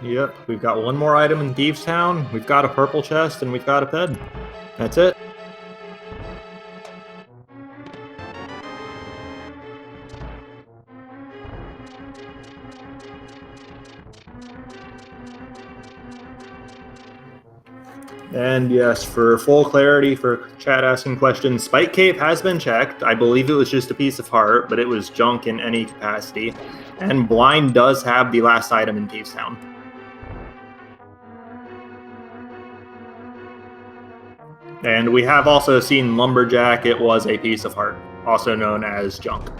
Yep, we've got 1 more item in Thieves Town, we've got a purple chest, and we've got a Ped. That's it. And yes, for full clarity for chat asking questions, Spike Cave has been checked. I believe it was just a piece of heart, but it was junk in any capacity. And Blind does have the last item in Thieves Town. And we have also seen Lumberjack. It was a piece of heart, also known as junk.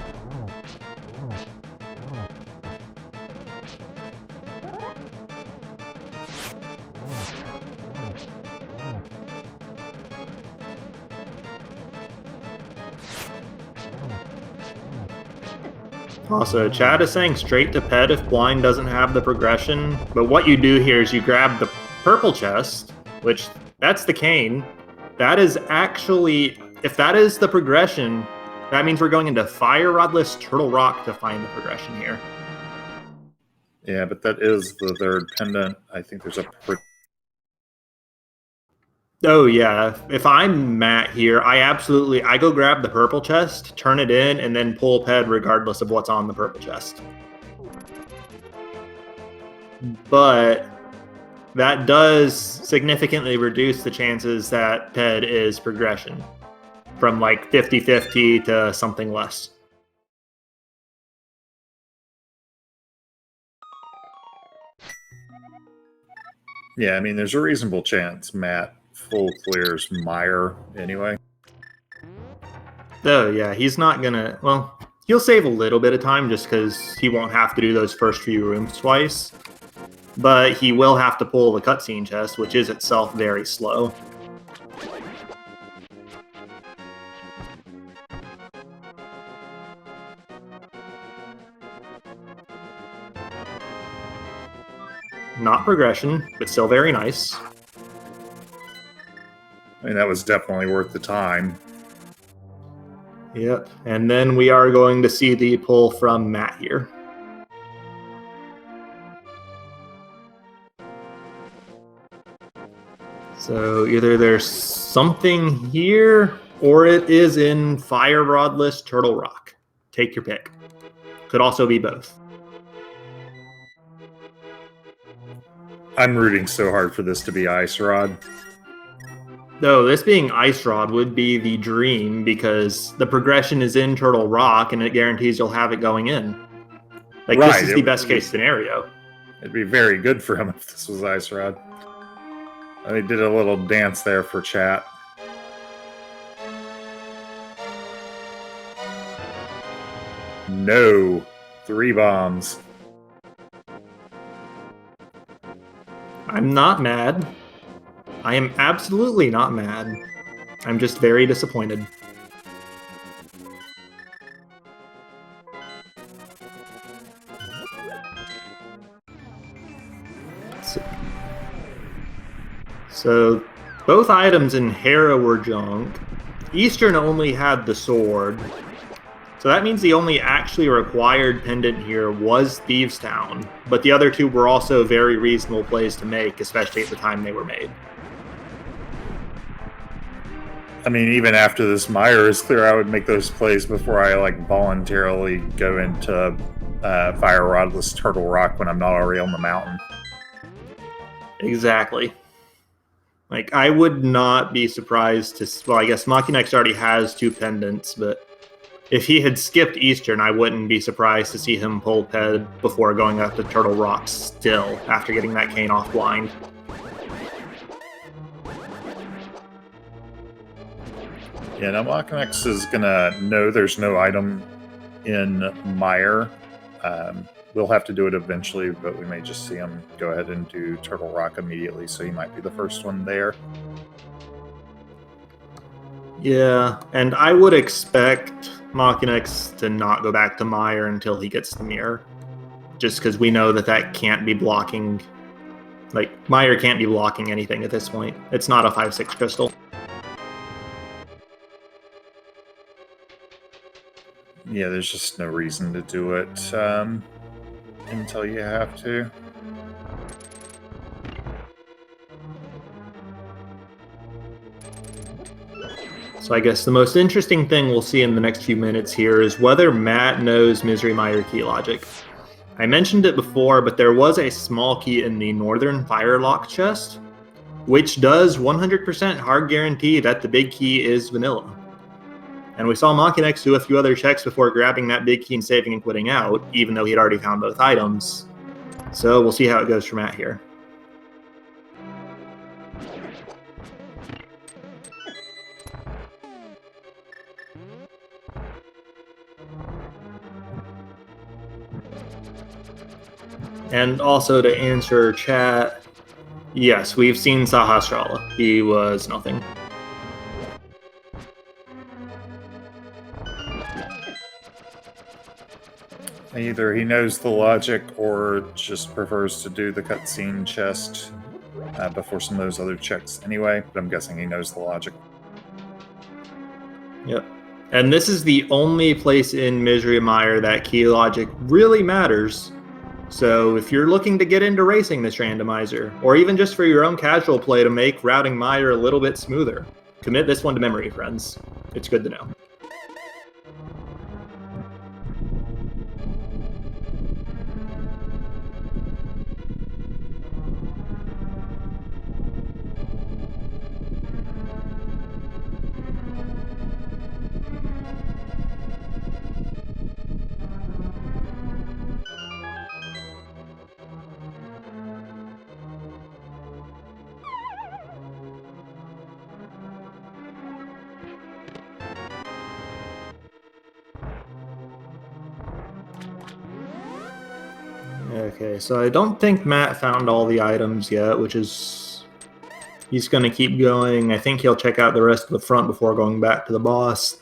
Also, Chad is saying straight to pet if Blind doesn't have the progression. But what you do here is you grab the purple chest, which that's the cane. That is actually, if that is the progression, that means we're going into Fire Rodless Turtle Rock to find the progression here. Yeah, but that is the third pendant. I think there's a... Oh yeah, if I'm Matt here, I go grab the purple chest, turn it in, and then pull Ped regardless of what's on the purple chest. But that does significantly reduce the chances that Ped is progression from like 50-50 to something less. Yeah, I mean, there's a reasonable chance Matt full clears Meyer anyway. Oh yeah, he's not gonna, well, he'll save a little bit of time just because he won't have to do those first few rooms twice. But he will have to pull the cutscene chest, which is itself very slow. Not progression, but still very nice. I mean, that was definitely worth the time. Yep, and then we are going to see the pull from Matt here. So either there's something here, or it is in Fire Rodless Turtle Rock. Take your pick. Could also be both. I'm rooting so hard for this to be Ice Rod. Though this being Ice Rod would be the dream because the progression is in Turtle Rock and it guarantees you'll have it going in. Like, right, this is the best case scenario. It'd be very good for him if this was Ice Rod. I did a little dance there for chat. No. 3 bombs. I'm not mad. I am absolutely not mad. I'm just very disappointed. So both items in Hera were junk. Eastern only had the sword. So that means the only actually required pendant here was Thieves Town, but the other two were also very reasonable plays to make, especially at the time they were made. I mean, even after this Meyer is clear, I would make those plays before I like voluntarily go into Fire Rodless Turtle Rock when I'm not already on the mountain. Exactly. Like, I would not be surprised to... Well, I guess Makinx already has 2 pendants, but if he had skipped Eastern, I wouldn't be surprised to see him pull Ped before going up to Turtle Rock still, after getting that cane off blind. Yeah, now Makinx is going to know there's no item in Meyer. We'll have to do it eventually, but we may just see him go ahead and do Turtle Rock immediately, so he might be the first one there. Yeah, and I would expect Makinx to not go back to Meyer until he gets the mirror. Just because we know that that can't be blocking... Like, Meyer can't be blocking anything at this point. It's not a 5-6 crystal. Yeah, there's just no reason to do it until you have to. So I guess the most interesting thing we'll see in the next few minutes here is whether Matt knows Misery Mire key logic. I mentioned it before, but there was a small key in the Northern Firelock chest. which does 100% hard guarantee that the big key is vanilla. And we saw Makinx do a few other checks before grabbing that big key and saving and quitting out, even though he'd already found both items. So we'll see how it goes for Matt here. And also to answer chat, yes, we've seen Sahasrara. He was nothing. Either he knows the logic or just prefers to do the cutscene chest before some of those other checks anyway, but I'm guessing he knows the logic. Yep. And this is the only place in Misery Mire that key logic really matters. So if you're looking to get into racing this randomizer, or even just for your own casual play to make routing Mire a little bit smoother, commit this one to memory, friends. It's good to know. Okay, so I don't think Matt found all the items yet, which is... He's going to keep going. I think he'll check out the rest of the front before going back to the boss.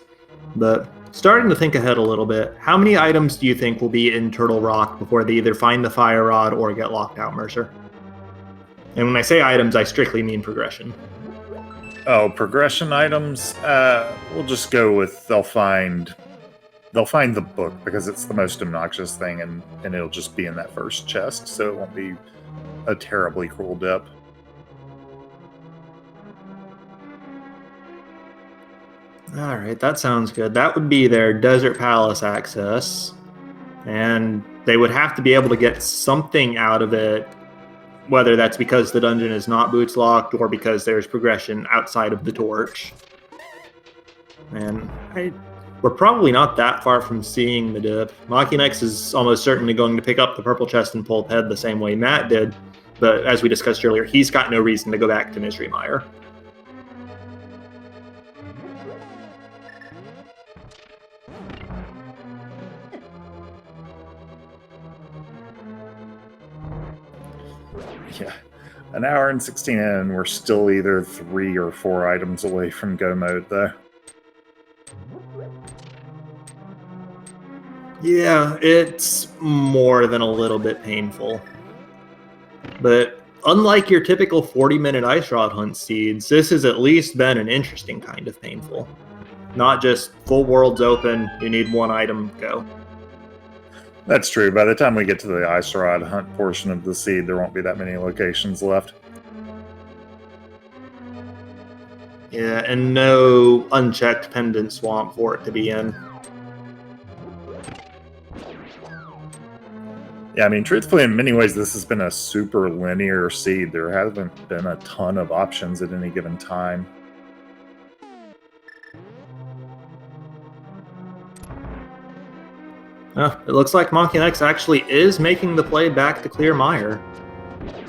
But starting to think ahead a little bit, how many items do you think will be in Turtle Rock before they either find the Fire Rod or get locked out, Mercer? And when I say items, I strictly mean progression. Oh, progression items? We'll just go with they'll find the book because it's the most obnoxious thing, and it'll just be in that first chest, so it won't be a terribly cruel dip. Alright, that sounds good. That would be their Desert Palace access, and they would have to be able to get something out of it, whether that's because the dungeon is not boots locked or because there's progression outside of the torch. And we're probably not that far from seeing the dip. Makinx is almost certainly going to pick up the purple chest and pull head the same way Matt did, but as we discussed earlier, he's got no reason to go back to Misery Mire. Yeah, an hour and 16 in, and we're still either 3 or 4 items away from go mode, though. Yeah, it's more than a little bit painful. But unlike your typical 40-minute Ice Rod hunt seeds, this has at least been an interesting kind of painful. Not just full worlds open, you need one item, go. That's true. By the time we get to the Ice Rod hunt portion of the seed, there won't be that many locations left. Yeah, and no unchecked Pendant swamp for it to be in. Yeah, I mean, truthfully, in many ways, this has been a super linear seed. There haven't been a ton of options at any given time. It looks like Makinx actually is making the play back to clear Mire.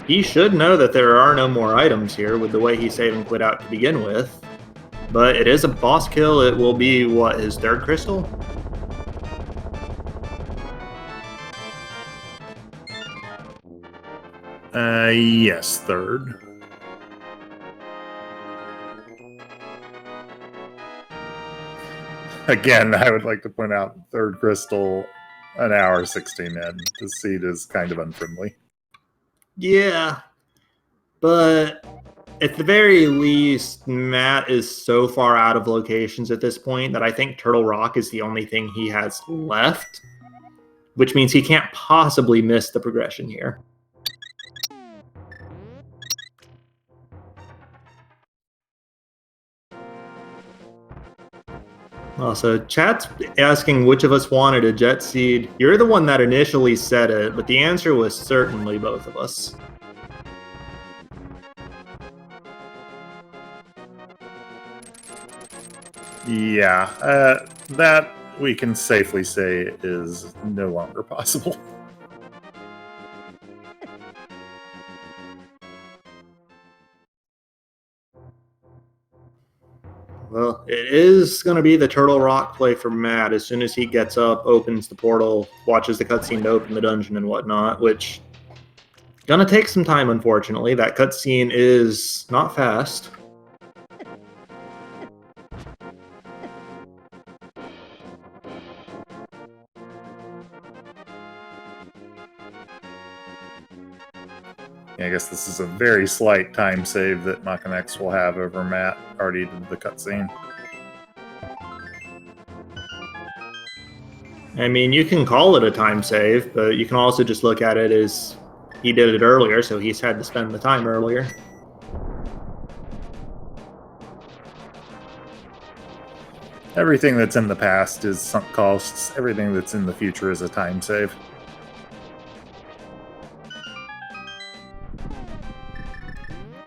He should know that there are no more items here with the way he saved and quit out to begin with. But it is a boss kill. It will be, what, his third crystal? Yes, third. Again, I would like to point out third crystal, an hour 16 in. The seed is kind of unfriendly. Yeah, but at the very least, Matt is so far out of locations at this point that I think Turtle Rock is the only thing he has left, which means he can't possibly miss the progression here. Also, chat's asking which of us wanted a jet seed. You're the one that initially said it, but the answer was certainly both of us. Yeah, that we can safely say is no longer possible. Well, it is going to be the Turtle Rock play for Matt. As soon as he gets up, opens the portal, watches the cutscene to open the dungeon and whatnot, which gonna take some time, unfortunately. That cutscene is not fast. I guess this is a very slight time save that Makinx will have over Matt already did the cutscene. I mean, you can call it a time save, but you can also just look at it as he did it earlier, so he's had to spend the time earlier. Everything that's in the past is sunk costs. Everything that's in the future is a time save.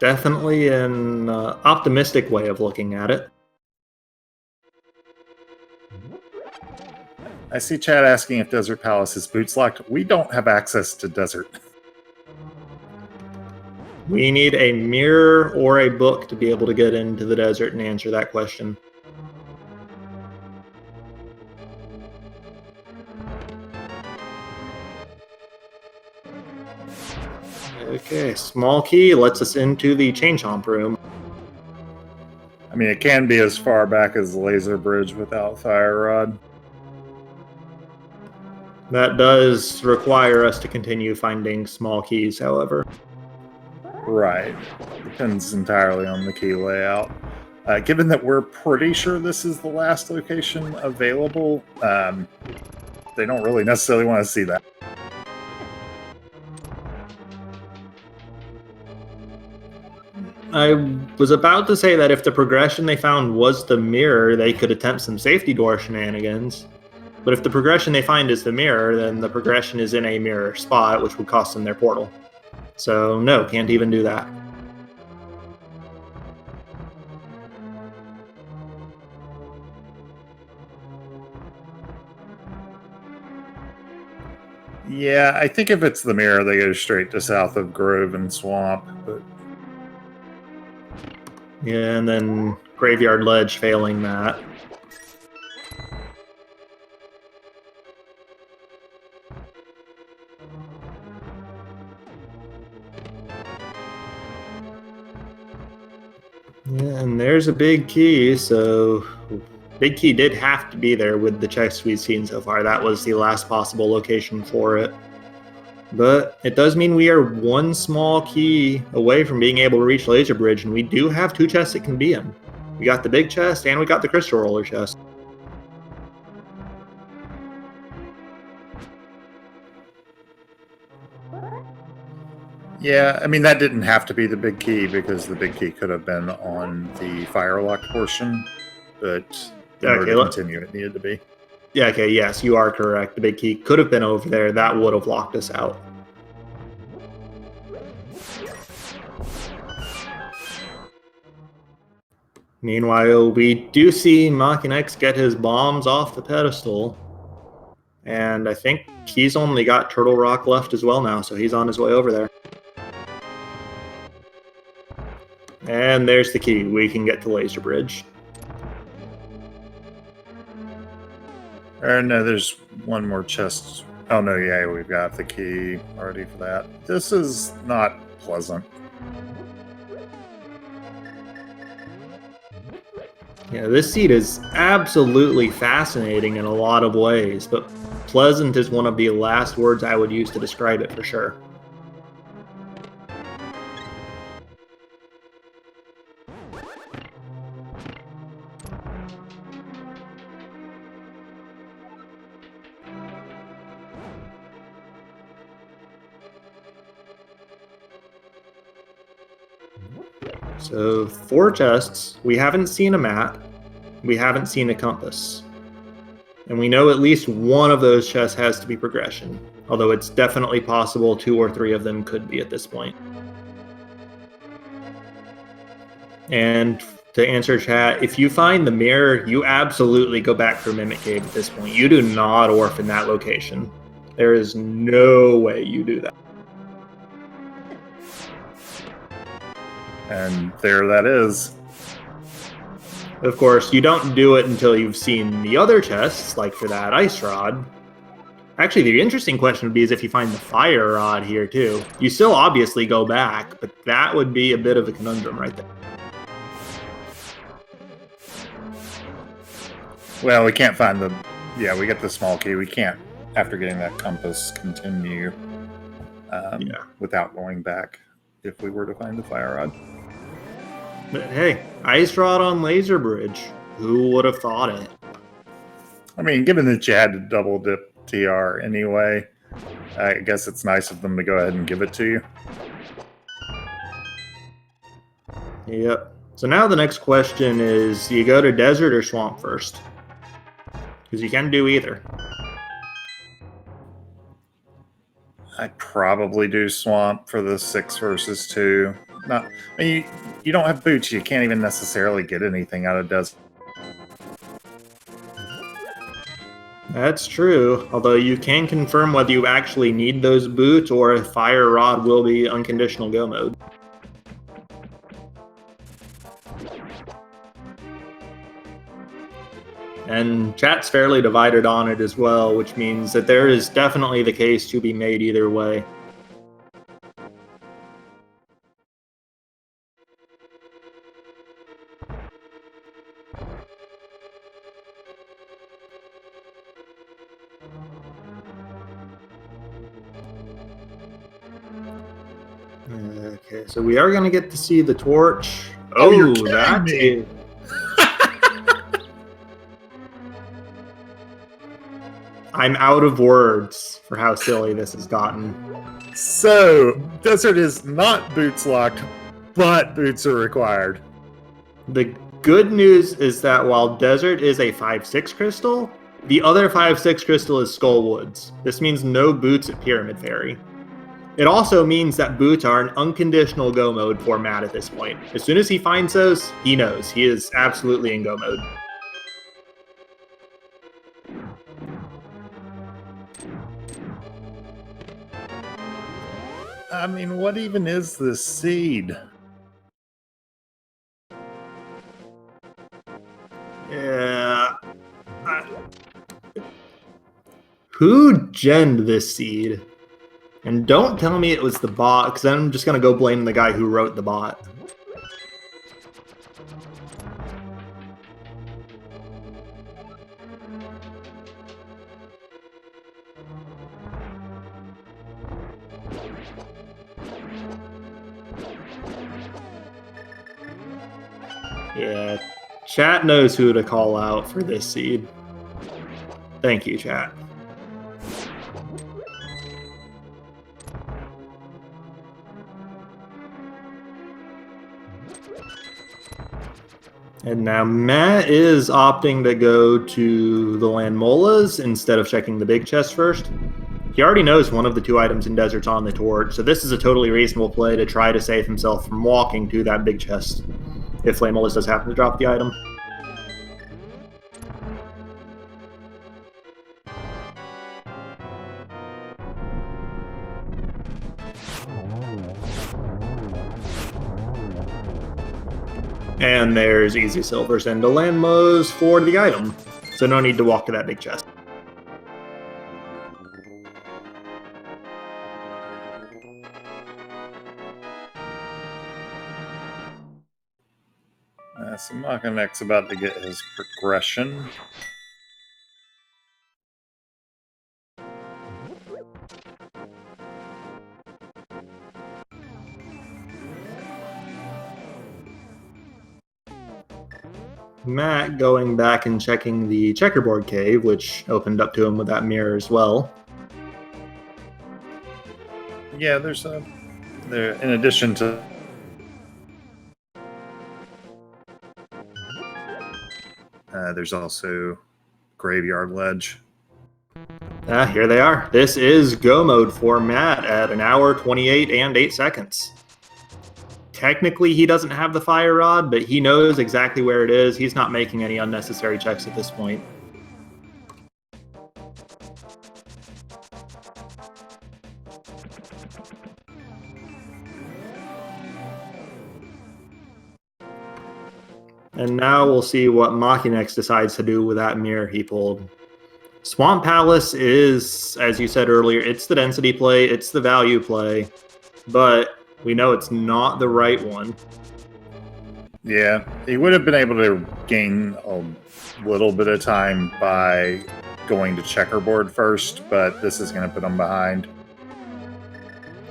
Definitely an optimistic way of looking at it. I see Chad asking if Desert Palace is boots locked. We don't have access to Desert. We need a mirror or a book to be able to get into the desert and answer that question. Okay, small key lets us into the Chain Chomp room. I mean, it can be as far back as the laser bridge without Fire Rod. That does require us to continue finding small keys, however. Right. Depends entirely on the key layout. Given that we're pretty sure this is the last location available, they don't really necessarily want to see that. I was about to say that if the progression they found was the mirror, they could attempt some safety door shenanigans. But if the progression they find is the mirror, then the progression is in a mirror spot, which would cost them their portal. So no, can't even do that. Yeah, I think if it's the mirror, they go straight to south of Grove and Swamp. But Yeah, and then Graveyard Ledge failing that. Yeah, and there's a big key, so big key did have to be there with the checks we've seen so far. That was the last possible location for it. But it does mean we are one small key away from being able to reach Laser Bridge, and we do have two chests it can be in. We got the big chest, and we got the Crystal Roller chest. yeah, I mean, that didn't have to be the big key because the big key could have been on the Firelock portion. But in order to continue, it needed to be. Yeah, okay, yes, you are correct. The big key could have been over there. That would have locked us out. Meanwhile, we do see Makinx get his bombs off the pedestal. And I think he's only got Turtle Rock left as well now, so he's on his way over there. And there's the key. We can get to Laser Bridge. No, there's one more chest. Oh, no, yeah, we've got the key already for that. This is not pleasant. Yeah, this seed is absolutely fascinating in a lot of ways, but pleasant is one of the last words I would use to describe it for sure. So 4 chests, we haven't seen a map, we haven't seen a compass. And we know at least one of those chests has to be progression, although it's definitely possible 2 or 3 of them could be at this point. And To answer chat, if you find the mirror, you absolutely go back for Mimic Cave at this point. You do not orphan that location. There is no way you do that. And there that is. Of course, you don't do it until you've seen the other chests, like for that ice rod. Actually, the interesting question would be is if you find the fire rod here too. You still obviously go back, but that would be a bit of a conundrum right there. Well, we can't find the... Yeah, we get the small key. We can't, after getting that compass, continue without going back if we were to find the fire rod. But hey, ice rod on laser bridge. Who would have thought it? I mean, given that you had to double dip TR anyway, I guess it's nice of them to go ahead and give it to you. Yep. So now the next question is, do you go to desert or swamp first? Because you can do either. I'd probably do swamp for the 6 versus 2. Not, I mean, you don't have boots. You can't even necessarily get anything out of desert. That's true, although you can confirm whether you actually need those boots or if fire rod will be unconditional go mode. And chat's fairly divided on it as well, which means that there is definitely the case to be made either way. Okay, so we are going to get to see the torch. Oh, that is... I'm out of words for how silly this has gotten. So, desert is not boots locked, but boots are required. The good news is that while desert is a 5-6 crystal, the other 5-6 crystal is Skull Woods. This means no boots at Pyramid Fairy. It also means that boots are an unconditional go mode for Matt at this point. As soon as he finds those, he knows. He is absolutely in go mode. I mean, what even is this seed? Yeah. Who genned this seed? And don't tell me it was the bot, because then I'm just going to go blame the guy who wrote the bot. Yeah, chat knows who to call out for this seed. Thank you, chat. And now Matt is opting to go to the land molas instead of checking the big chest first. He already knows one of the 2 items in desert's on the torch, so this is a totally reasonable play to try to save himself from walking to that big chest, if Flame Molas does happen to drop the item. And there's easy silvers and Delanmos for the item, so no need to walk to that big chest. So Makinx about to get his progression. Matt going back and checking the checkerboard cave, which opened up to him with that mirror as well. Yeah, there's there in addition to there's also graveyard ledge. Here they are. This is go mode for Matt at 1 hour, 28 and 8 seconds. technically he doesn't have the fire rod, but he knows exactly where it is. He's not making any unnecessary checks at this point. And now we'll see what Makinx decides to do with that mirror he pulled. Swamp Palace is, as you said earlier, it's the density play, it's the value play, but we know it's not the right one. Yeah, he would have been able to gain a little bit of time by going to checkerboard first, but this is going to put him behind.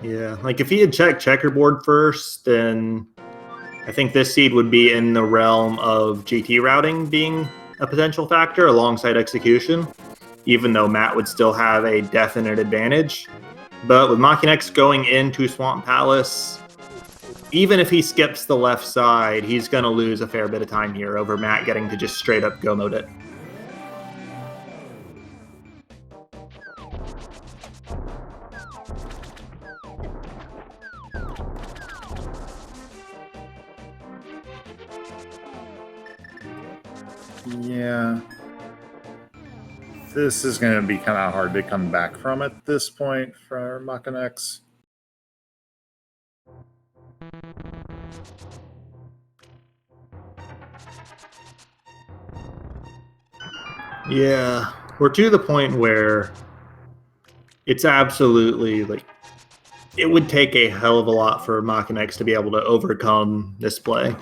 Yeah, like if he had checked checkerboard first, then I think this seed would be in the realm of GT routing being a potential factor alongside execution, even though Matt would still have a definite advantage. But with Makinx going into Swamp Palace, even if he skips the left side, he's going to lose a fair bit of time here over Matt getting to just straight up go mode it. Yeah. This is going to be kind of hard to come back from at this point for Makinx. Yeah, we're to the point where it's absolutely like it would take a hell of a lot for Makinx to be able to overcome this play,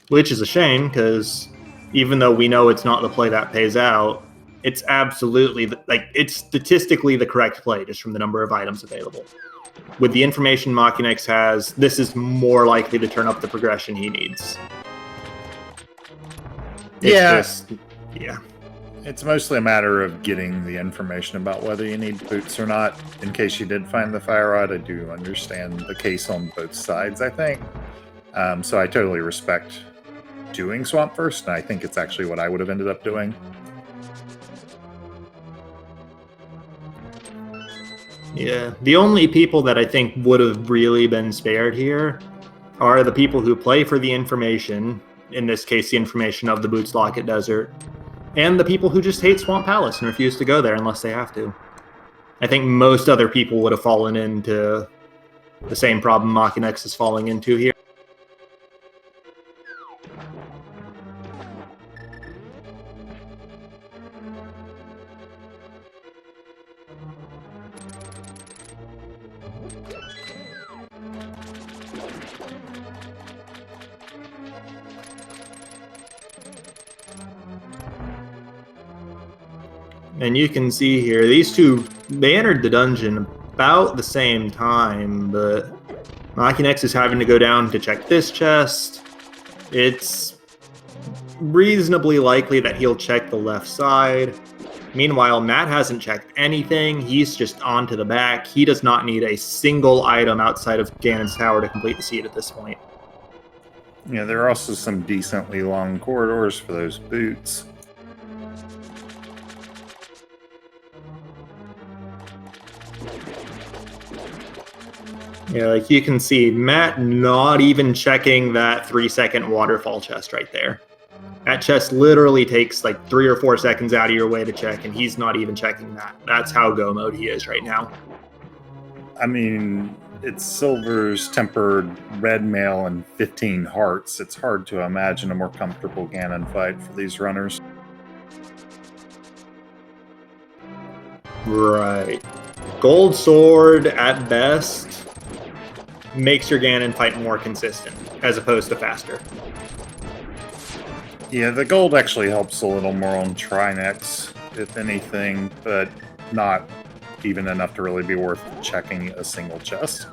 which is a shame because even though we know it's not the play that pays out, it's absolutely it's statistically the correct play just from the number of items available. With the information Makinx has, this is more likely to turn up the progression he needs. Yeah. It's mostly a matter of getting the information about whether you need boots or not. In case you did find the fire rod, I do understand the case on both sides, I think. So I totally respect doing Swamp first, and I think it's actually what I would have ended up doing. Yeah, the only people that I think would have really been spared here are the people who play for the information, in this case, the information of the Boots Locket Desert, and the people who just hate Swamp Palace and refuse to go there unless they have to. I think most other people would have fallen into the same problem Makinx is falling into here. And you can see here, these two, they entered the dungeon about the same time, but Makinx is having to go down to check this chest. It's reasonably likely that he'll check the left side. Meanwhile, Matt hasn't checked anything. He's just on to the back. He does not need a single item outside of Ganon's Tower to complete the seed at this point. Yeah, there are also some decently long corridors for those boots. Yeah, like you can see, Matt not even checking that 3-second waterfall chest right there. That chest literally takes like 3 or 4 seconds out of your way to check, and he's not even checking that. That's how go mode he is right now. I mean, it's Silver's tempered red mail and 15 hearts. It's hard to imagine a more comfortable Ganon fight for these runners. Right. Gold Sword, at best, makes your Ganon fight more consistent, as opposed to faster. Yeah, the gold actually helps a little more on Trinex, if anything, but not even enough to really be worth checking a single chest.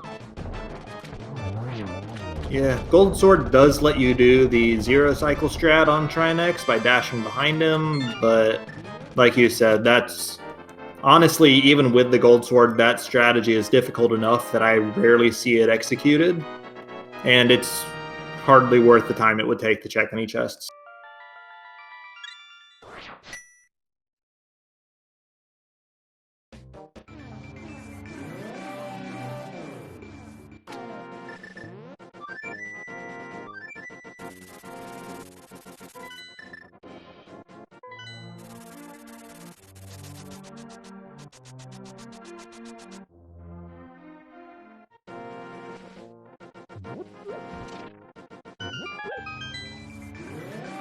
Yeah, Gold Sword does let you do the 0-cycle strat on Trinex by dashing behind him, but like you said, that's... Honestly, even with the Gold Sword, that strategy is difficult enough that I rarely see it executed, and it's hardly worth the time it would take to check any chests.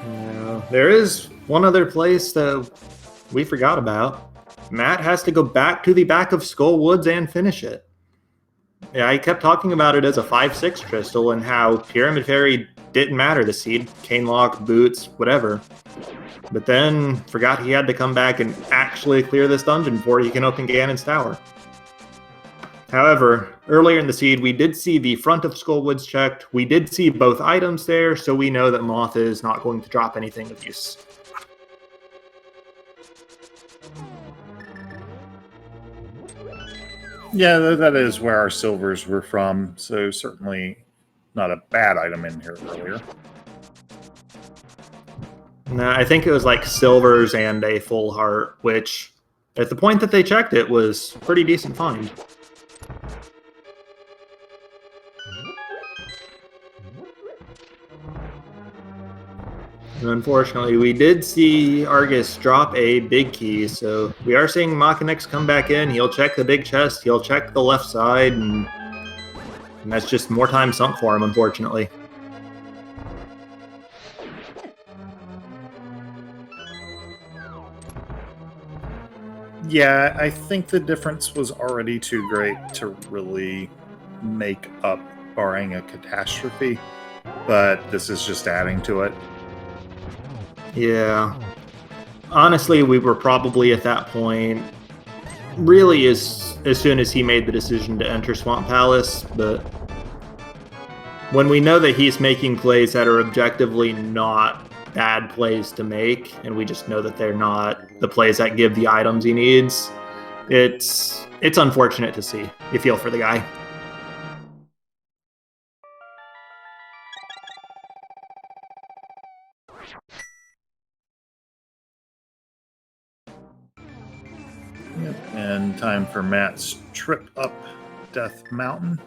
Now, there is one other place that we forgot about. Matt has to go back to the back of Skull Woods and finish it. Yeah, I kept talking about it as a 5-6 crystal and how Pyramid Fairy didn't matter, the seed, Cane Lock, Boots, whatever. But then forgot he had to come back and actually clear this dungeon before he can open Ganon's Tower. However, earlier in the seed, we did see the front of Skullwoods checked. We did see both items there, so we know that Moth is not going to drop anything of use. Yeah, that is where our silvers were from, so certainly not a bad item in here earlier. No, I think it was like silvers and a full heart, which at the point that they checked it was pretty decent find. And unfortunately, we did see Argus drop a big key, so we are seeing Makinx come back in. He'll check the big chest, he'll check the left side, and that's just more time sunk for him, unfortunately. Yeah, I think the difference was already too great to really make up, barring a catastrophe, but this is just adding to it. Yeah. Honestly, we were probably at that point, really as soon as he made the decision to enter Swamp Palace, but when we know that he's making plays that are objectively not bad plays to make, and we just know that they're not the plays that give the items he needs, it's unfortunate to see. You feel for the guy. Yep. And time for Matt's trip up Death Mountain.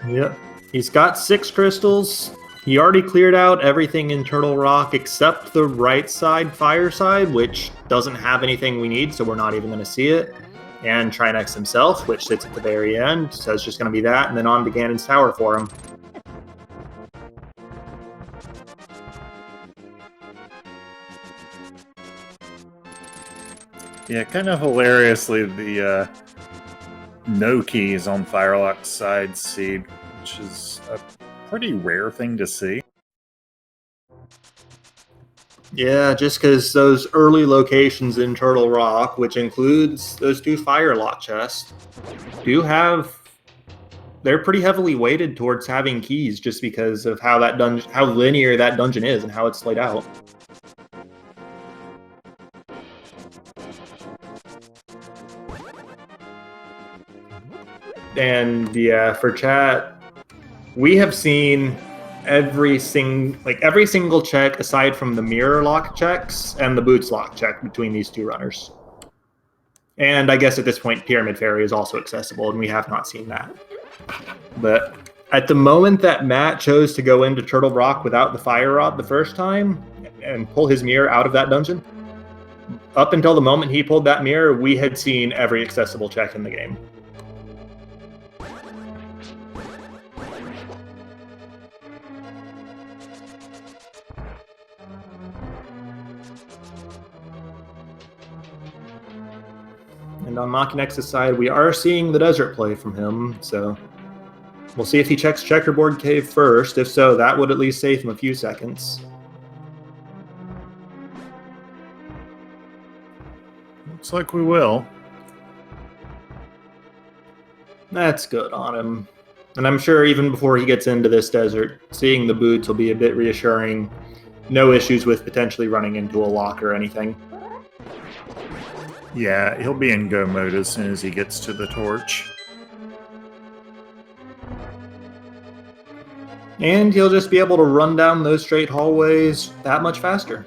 Yep. He's got 6 crystals. He already cleared out everything in Turtle Rock except the right side fire side, which doesn't have anything we need, so we're not even going to see it. And Trinex himself, which sits at the very end, so it's just going to be that, and then on to Ganon's Tower for him. Yeah, kind of hilariously, the no keys on Firelock's side seed, which is a pretty rare thing to see. Yeah, just because those early locations in Turtle Rock, which includes those 2 Firelock chests, they're pretty heavily weighted towards having keys, just because of how linear that dungeon is and how it's laid out. And yeah, for chat, we have seen every single check aside from the mirror lock checks and the boots lock check between these 2 runners. And I guess at this point, Pyramid Fairy is also accessible, and we have not seen that. But at the moment that Matt chose to go into Turtle Rock without the fire rod the first time and pull his mirror out of that dungeon, up until the moment he pulled that mirror, we had seen every accessible check in the game. And on Makinx's side, we are seeing the desert play from him, so we'll see if he checks Checkerboard Cave first. If so, that would at least save him a few seconds. Looks like we will. That's good on him. And I'm sure even before he gets into this desert, seeing the boots will be a bit reassuring. No issues with potentially running into a lock or anything. Yeah, he'll be in go mode as soon as he gets to the torch. And he'll just be able to run down those straight hallways that much faster.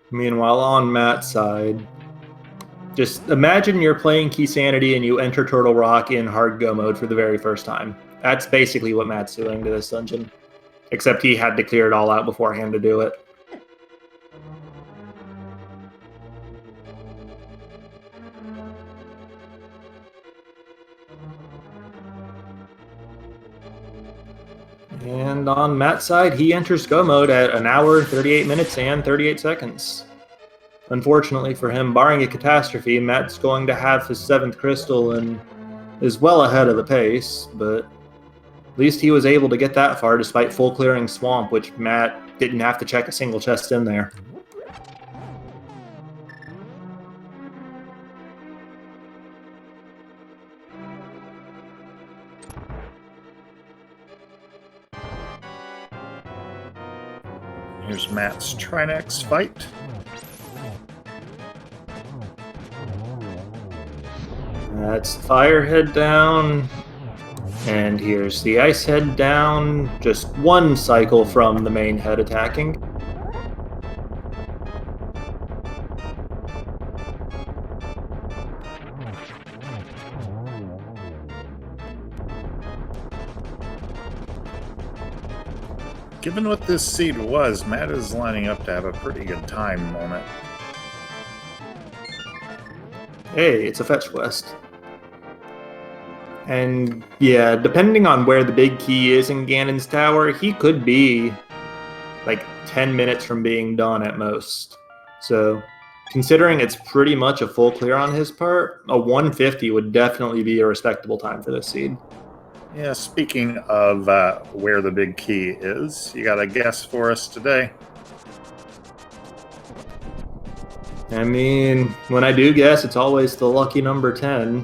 Meanwhile, on Matt's side, just imagine you're playing Key Sanity and you enter Turtle Rock in hard go mode for the very first time. That's basically what Matt's doing to this dungeon. except he had to clear it all out beforehand to do it. And on Matt's side, he enters go mode at 1 hour, 38 minutes, and 38 seconds. Unfortunately for him, barring a catastrophe, Matt's going to have his 7th crystal and is well ahead of the pace, but at least he was able to get that far despite full clearing Swamp, which Matt didn't have to check a single chest in there. Here's Matt's Trinex fight. That's Fire Head down, and here's the Ice Head down, just one cycle from the main head attacking. Given what this seed was, Matt is lining up to have a pretty good time on it. Hey, it's a fetch quest. And yeah, depending on where the big key is in Ganon's tower, he could be like 10 minutes from being done at most. So considering it's pretty much a full clear on his part, a 150 would definitely be a respectable time for this seed. Yeah, speaking of where the big key is, you got a guess for us today? I mean, when I do guess, it's always the lucky number 10,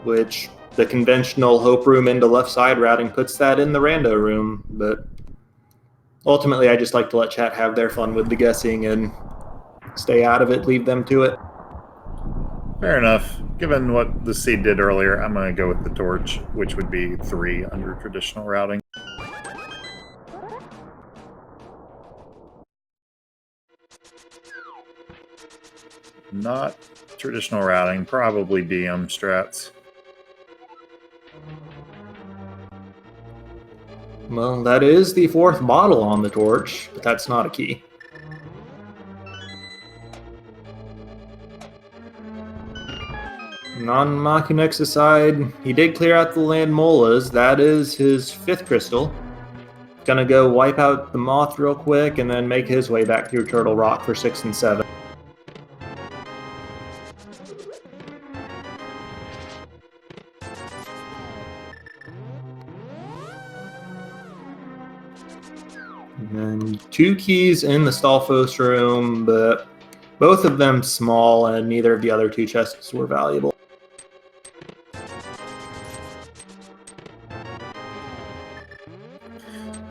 which the conventional hope room into left side routing puts that in the rando room, but ultimately I just like to let chat have their fun with the guessing and stay out of it, leave them to it. Fair enough. Given what the seed did earlier, I'm going to go with the torch, which would be 3 under traditional routing. Not traditional routing, probably DM strats. Well, that is the 4th bottle on the torch, but that's not a key. On Makinx's side, he did clear out the land molas. That is his 5th crystal. Gonna go wipe out the moth real quick and then make his way back through Turtle Rock for 6 and 7. And then 2 keys in the Stalfos room, but both of them small and neither of the other 2 chests were valuable.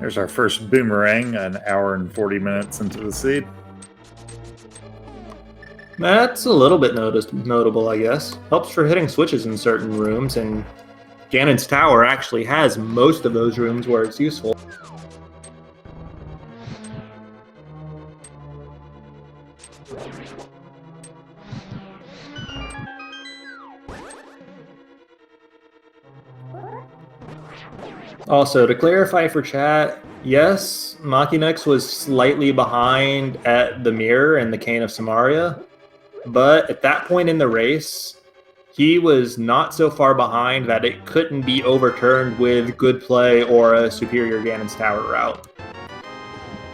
There's our first boomerang, 1 hour and 40 minutes into the seed. That's a little bit notable, I guess. Helps for hitting switches in certain rooms, and Ganon's tower actually has most of those rooms where it's useful. Also, to clarify for chat, yes, Makinx was slightly behind at the Mirror and the Cane of Samaria, but at that point in the race, he was not so far behind that it couldn't be overturned with good play or a superior Ganon's Tower route.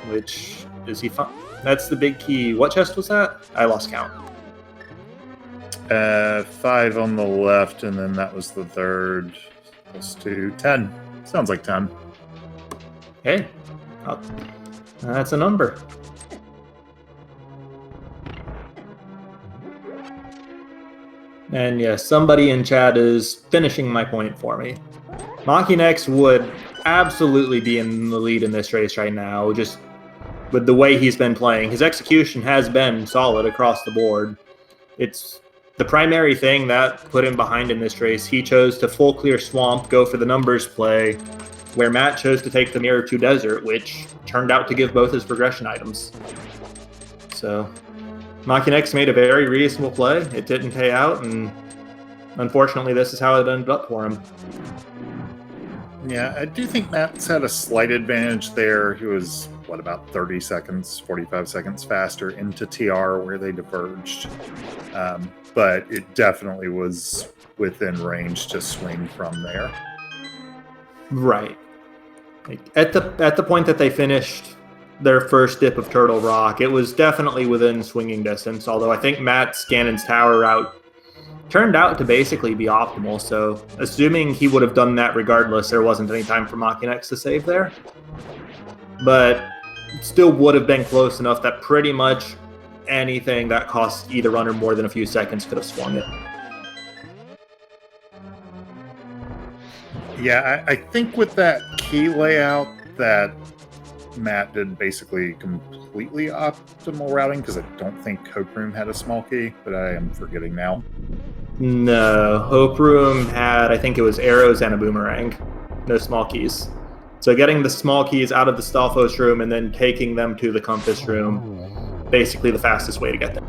Which, is he fine? That's the big key. What chest was that? I lost count. 5 on the left, and then that was the 3rd. Plus 2, 10. Sounds like 10. Hey, that's a number. And yes, somebody in chat is finishing my point for me. Makinx would absolutely be in the lead in this race right now, just with the way he's been playing. His execution has been solid across the board. It's the primary thing that put him behind in this race. He chose to full clear Swamp, go for the numbers play, where Matt chose to take the Mirror to Desert, which turned out to give both his progression items. So Makinx made a very reasonable play. It didn't pay out, and unfortunately this is how it ended up for him. Yeah, I do think Matt's had a slight advantage there. He was, what, about 30 seconds, 45 seconds faster into TR where they diverged. But it definitely was within range to swing from there. Right. Like at the point that they finished their first dip of Turtle Rock, it was definitely within swinging distance, although I think Matt's Ganon's Tower route turned out to basically be optimal, so assuming he would have done that regardless, there wasn't any time for Makinx to save there. But still would have been close enough that pretty much anything that cost either runner more than a few seconds could have swung it. Yeah, I think with that key layout that Matt did basically completely optimal routing, because I don't think Hope Room had a small key, but I am forgetting now. No, Hope Room had, I think it was arrows and a boomerang. No small keys. So getting the small keys out of the Stalfos room and then taking them to the Compass room, basically the fastest way to get there.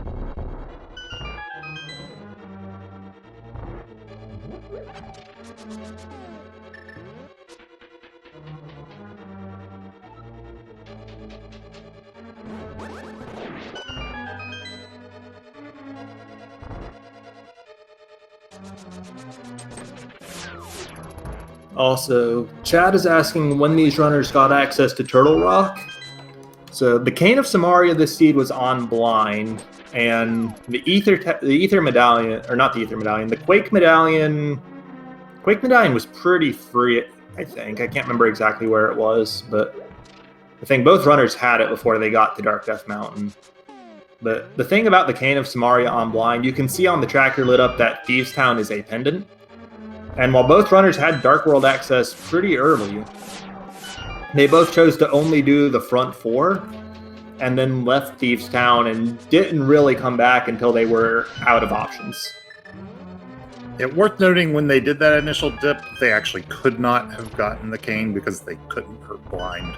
Also, Chad is asking when these runners got access to Turtle Rock. So the Cane of Samaria this seed was on blind, and the Ether Medallion, or not the Ether Medallion, the Quake Medallion was pretty free, I think. I can't remember exactly where it was, but I think both runners had it before they got to Dark Death Mountain. But the thing about the Cane of Samaria on blind, you can see on the tracker lit up that Thieves Town is a pendant. And while both runners had Dark World access pretty early, they both chose to only do the front four and then left Thieves Town and didn't really come back until they were out of options. It's worth noting when they did that initial dip, they actually could not have gotten the cane because they couldn't hurt blind.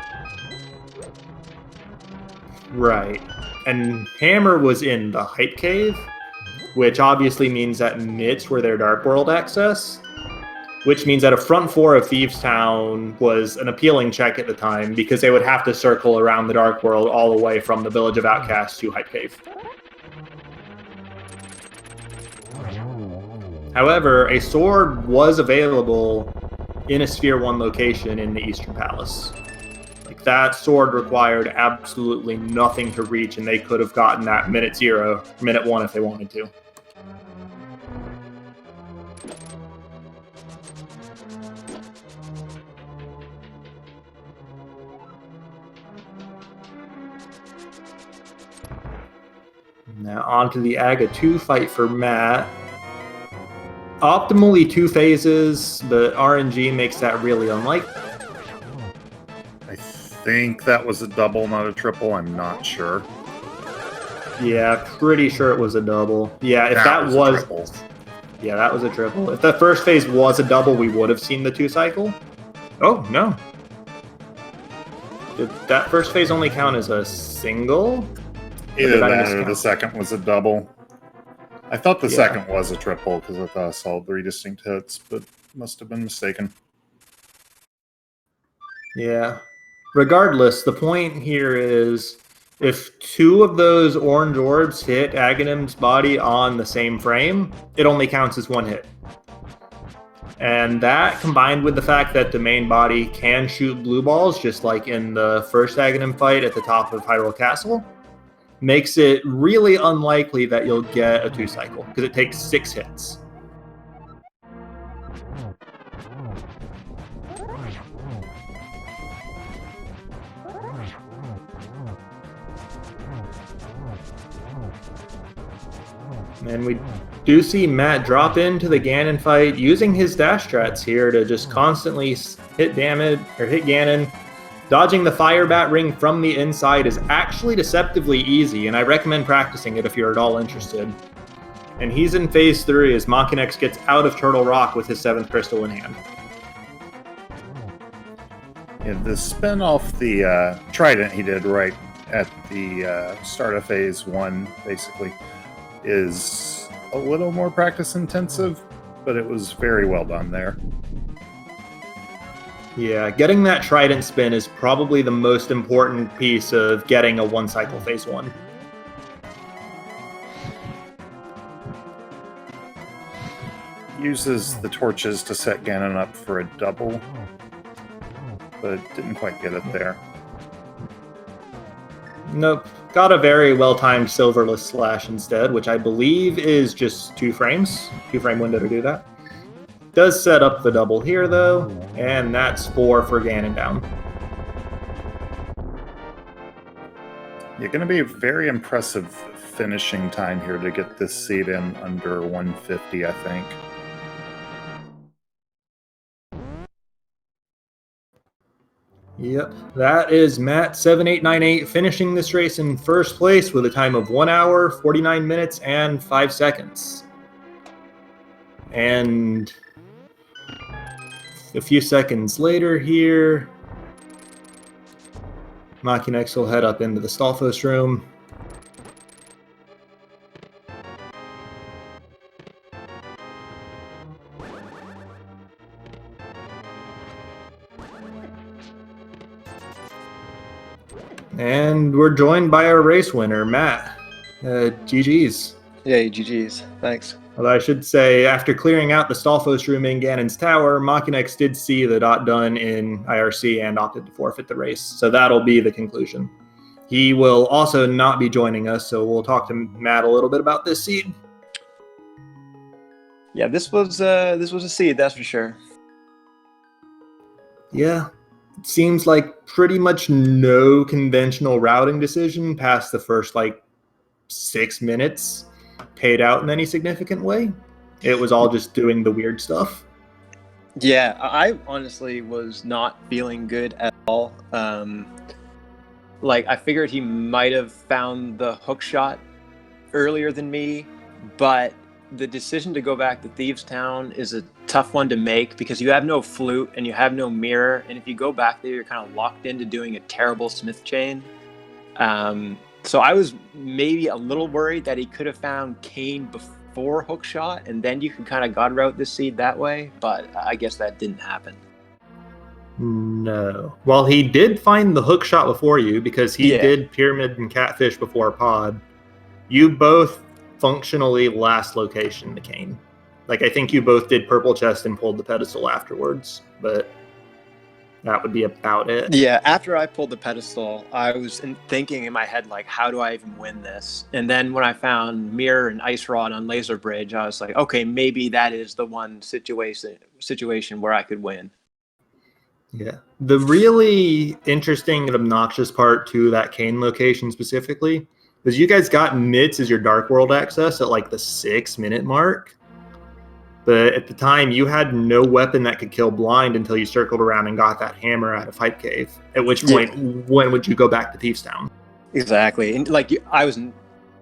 Right. And Hammer was in the Hype Cave, which obviously means that Mitts were their Dark World access, which means that a front four of Thieves Town was an appealing check at the time because they would have to circle around the Dark World all the way from the Village of Outcasts to Hype Cave. However, a sword was available in a Sphere 1 location in the Eastern Palace. Like, that sword required absolutely nothing to reach, and they could have gotten that minute 1 if they wanted to. Now on to the Aga 2 fight for Matt. Optimally 2 phases, but RNG makes that really unlikely. I think that was a double, not a triple. I'm not sure. Yeah, pretty sure it was a double. Yeah, if that was yeah, that was a triple. If the first phase was a double, we would have seen the 2 cycle. Oh, no. Did that first phase only count as a single? Either that or the second was a double. I thought the second was a triple because I thought I saw 3 distinct hits, but must have been mistaken. Yeah. Regardless, the point here is if 2 of those orange orbs hit Aghanim's body on the same frame, it only counts as 1 hit. And that, combined with the fact that the main body can shoot blue balls, just like in the first Aghanim fight at the top of Hyrule Castle, makes it really unlikely that you'll get a 2 cycle, because it takes 6 hits. And we do see Matt drop into the Ganon fight using his dash strats here to just constantly hit Ganon. Dodging the Fire Bat Ring from the inside is actually deceptively easy, and I recommend practicing it if you're at all interested. And he's in phase 3 as Makinx gets out of Turtle Rock with his 7th crystal in hand. Yeah, the spin off the trident he did right at the start of phase 1, basically, is a little more practice intensive, but it was very well done there. Yeah, getting that trident spin is probably the most important piece of getting a one cycle phase 1. Uses the torches to set Ganon up for a double, but didn't quite get it there. Nope. Got a very well-timed silverless slash instead, which I believe is just 2 frames. 2-frame window to do that. Does set up the double here, though, and that's 4 for Ganon down. You're going to be a very impressive finishing time here to get this seed in under 150, I think. Yep, that is Matt7898 finishing this race in first place with a time of 1 hour, 49 minutes, and 5 seconds. And a few seconds later here, Makinx will head up into the Stalfos room. And we're joined by our race winner, Matt. GG's. Yay, GG's. Thanks. Although I should say, after clearing out the Stalfos room in Ganon's tower, Makinx did see the dot done in IRC and opted to forfeit the race. So that'll be the conclusion. He will also not be joining us, so we'll talk to Matt a little bit about this seed. Yeah, this was a seed, that's for sure. Yeah. It seems like pretty much no conventional routing decision past the first 6 minutes paid out in any significant way. It was all just doing the weird stuff. Yeah, I honestly was not feeling good at all. I figured he might have found the hook shot earlier than me, but the decision to go back to Thieves Town is a tough one to make because you have no flute and you have no mirror, and if you go back there, you're kind of locked into doing a terrible smith chain. So I was maybe a little worried that he could have found Kane before hookshot, and then you could kind of god route this seed that way, but I guess that didn't happen. No. Well, he did find the hookshot before you because he did Pyramid and Catfish before Pod. You both functionally last location the Kane. I think you both did Purple Chest and pulled the pedestal afterwards, but that would be about it. Yeah, after I pulled the pedestal, I was thinking in my head, how do I even win this? And then when I found Mirror and Ice Rod on Laser Bridge, I was like, okay, maybe that is the one situation where I could win. Yeah. The really interesting and obnoxious part to that Kane location specifically is you guys got Mitts as your Dark World access at the 6-minute mark. But at the time, you had no weapon that could kill blind until you circled around and got that hammer out of Hype Cave. At which point, when would you go back to Thieves Town? Exactly. And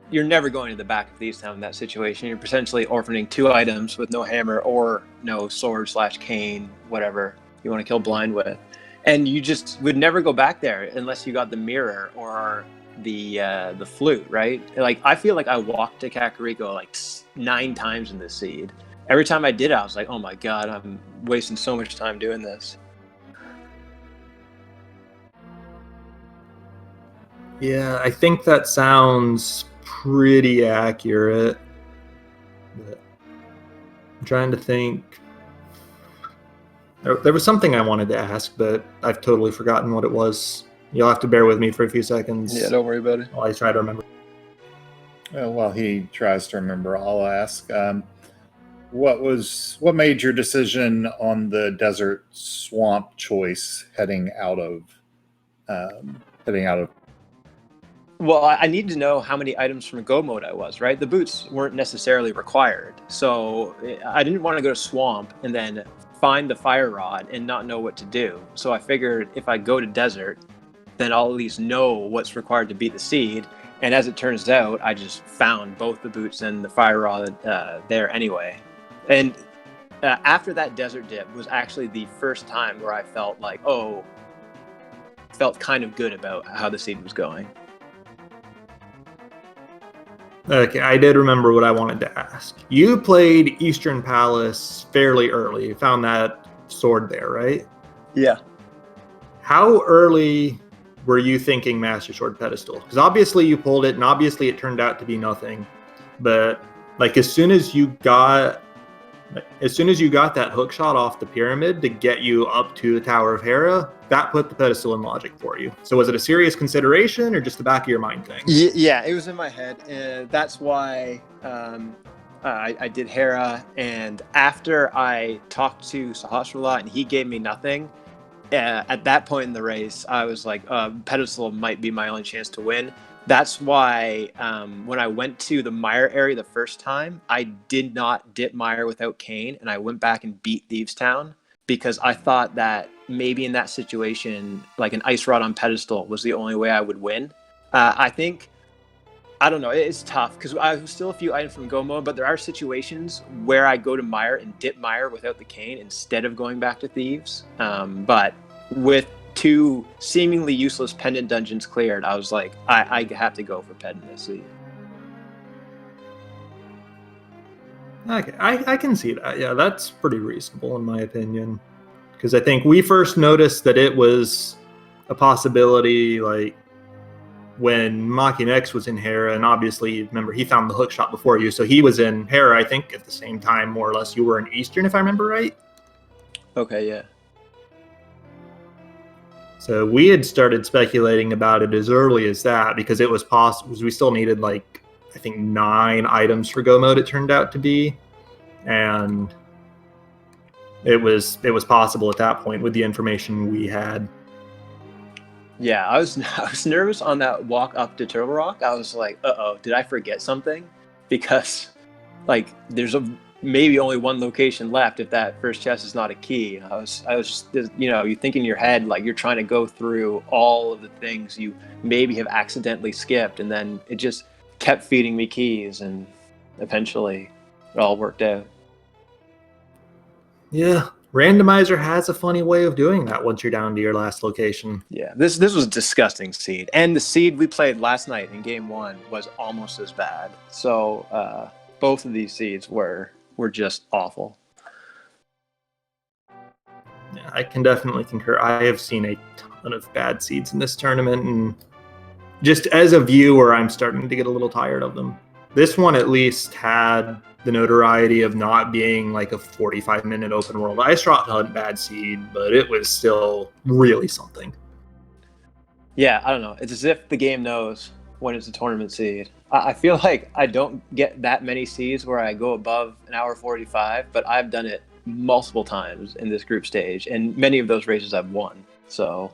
you're never going to the back of Thieves Town in that situation. You're potentially orphaning 2 items with no hammer or no sword/cane, whatever you want to kill blind with. And you just would never go back there unless you got the mirror or the flute, right? I feel like I walked to Kakariko 9 times in this seed. Every time I did it, I was like, oh my god, I'm wasting so much time doing this. Yeah, I think that sounds pretty accurate. But I'm trying to think. There was something I wanted to ask, but I've totally forgotten what it was. You'll have to bear with me for a few seconds. Yeah, don't worry about it. While I try to remember. Well, while he tries to remember, I'll ask. What made your decision on the desert swamp choice heading out of? Well, I need to know how many items from go mode I was, right? The boots weren't necessarily required, so I didn't want to go to swamp and then find the fire rod and not know what to do. So I figured if I go to desert, then I'll at least know what's required to beat the seed. And as it turns out, I just found both the boots and the fire rod there anyway. And after that desert dip was actually the first time where I felt felt kind of good about how the seed was going. Okay, I did remember what I wanted to ask. You played Eastern Palace fairly early. You found that sword there, right? Yeah. How early were you thinking Master Sword pedestal? Because obviously you pulled it, and obviously it turned out to be nothing. But like as soon as you got that hook shot off the pyramid to get you up to the Tower of Hera, that put the pedestal in logic for you. So was it a serious consideration or just the back of your mind thing? Yeah, it was in my head, and that's why I did Hera. And after I talked to Sahasrara and he gave me nothing, at that point in the race, I was like, pedestal might be my only chance to win. That's why when I went to the Mire area the first time, I did not dip Mire without Kane, and I went back and beat Thieves Town because I thought that maybe in that situation, like an Ice Rod on pedestal was the only way I would win. I don't know, it's tough because I have still a few items from Go mode, but there are situations where I go to Mire and dip Mire without the Kane instead of going back to Thieves. But with 2 seemingly useless Pendant dungeons cleared, I was like, I have to go for Pendant this seed. Okay, I can see that. Yeah, that's pretty reasonable in my opinion. Because I think we first noticed that it was a possibility like when Makinx was in Hera, and obviously, remember, he found the hook shot before you, so he was in Hera, I think, at the same time, more or less. You were in Eastern, if I remember right? Okay, yeah. So we had started speculating about it as early as that because it was possible. We still needed like I think 9 items for Go mode. It turned out to be, and it was possible at that point with the information we had. Yeah, I was nervous on that walk up to Turtle Rock. I was like, did I forget something? Because like there's maybe only one location left if that first chest is not a key. I was just, you think in your head like you're trying to go through all of the things you maybe have accidentally skipped, and then it just kept feeding me keys, and eventually it all worked out. Yeah, Randomizer has a funny way of doing that once you're down to your last location. Yeah, this was a disgusting seed, and the seed we played last night in game 1 was almost as bad. So both of these seeds were just awful. Yeah, I can definitely concur. I have seen a ton of bad seeds in this tournament, and just as a viewer, I'm starting to get a little tired of them. This one at least had the notoriety of not being like a 45-minute open world ice rock hunt bad seed, but it was still really something. Yeah, I don't know. It's as if the game knows when it's a tournament seed. I feel like I don't get that many seeds where I go above an hour 45, but I've done it multiple times in this group stage, and many of those races I've won. So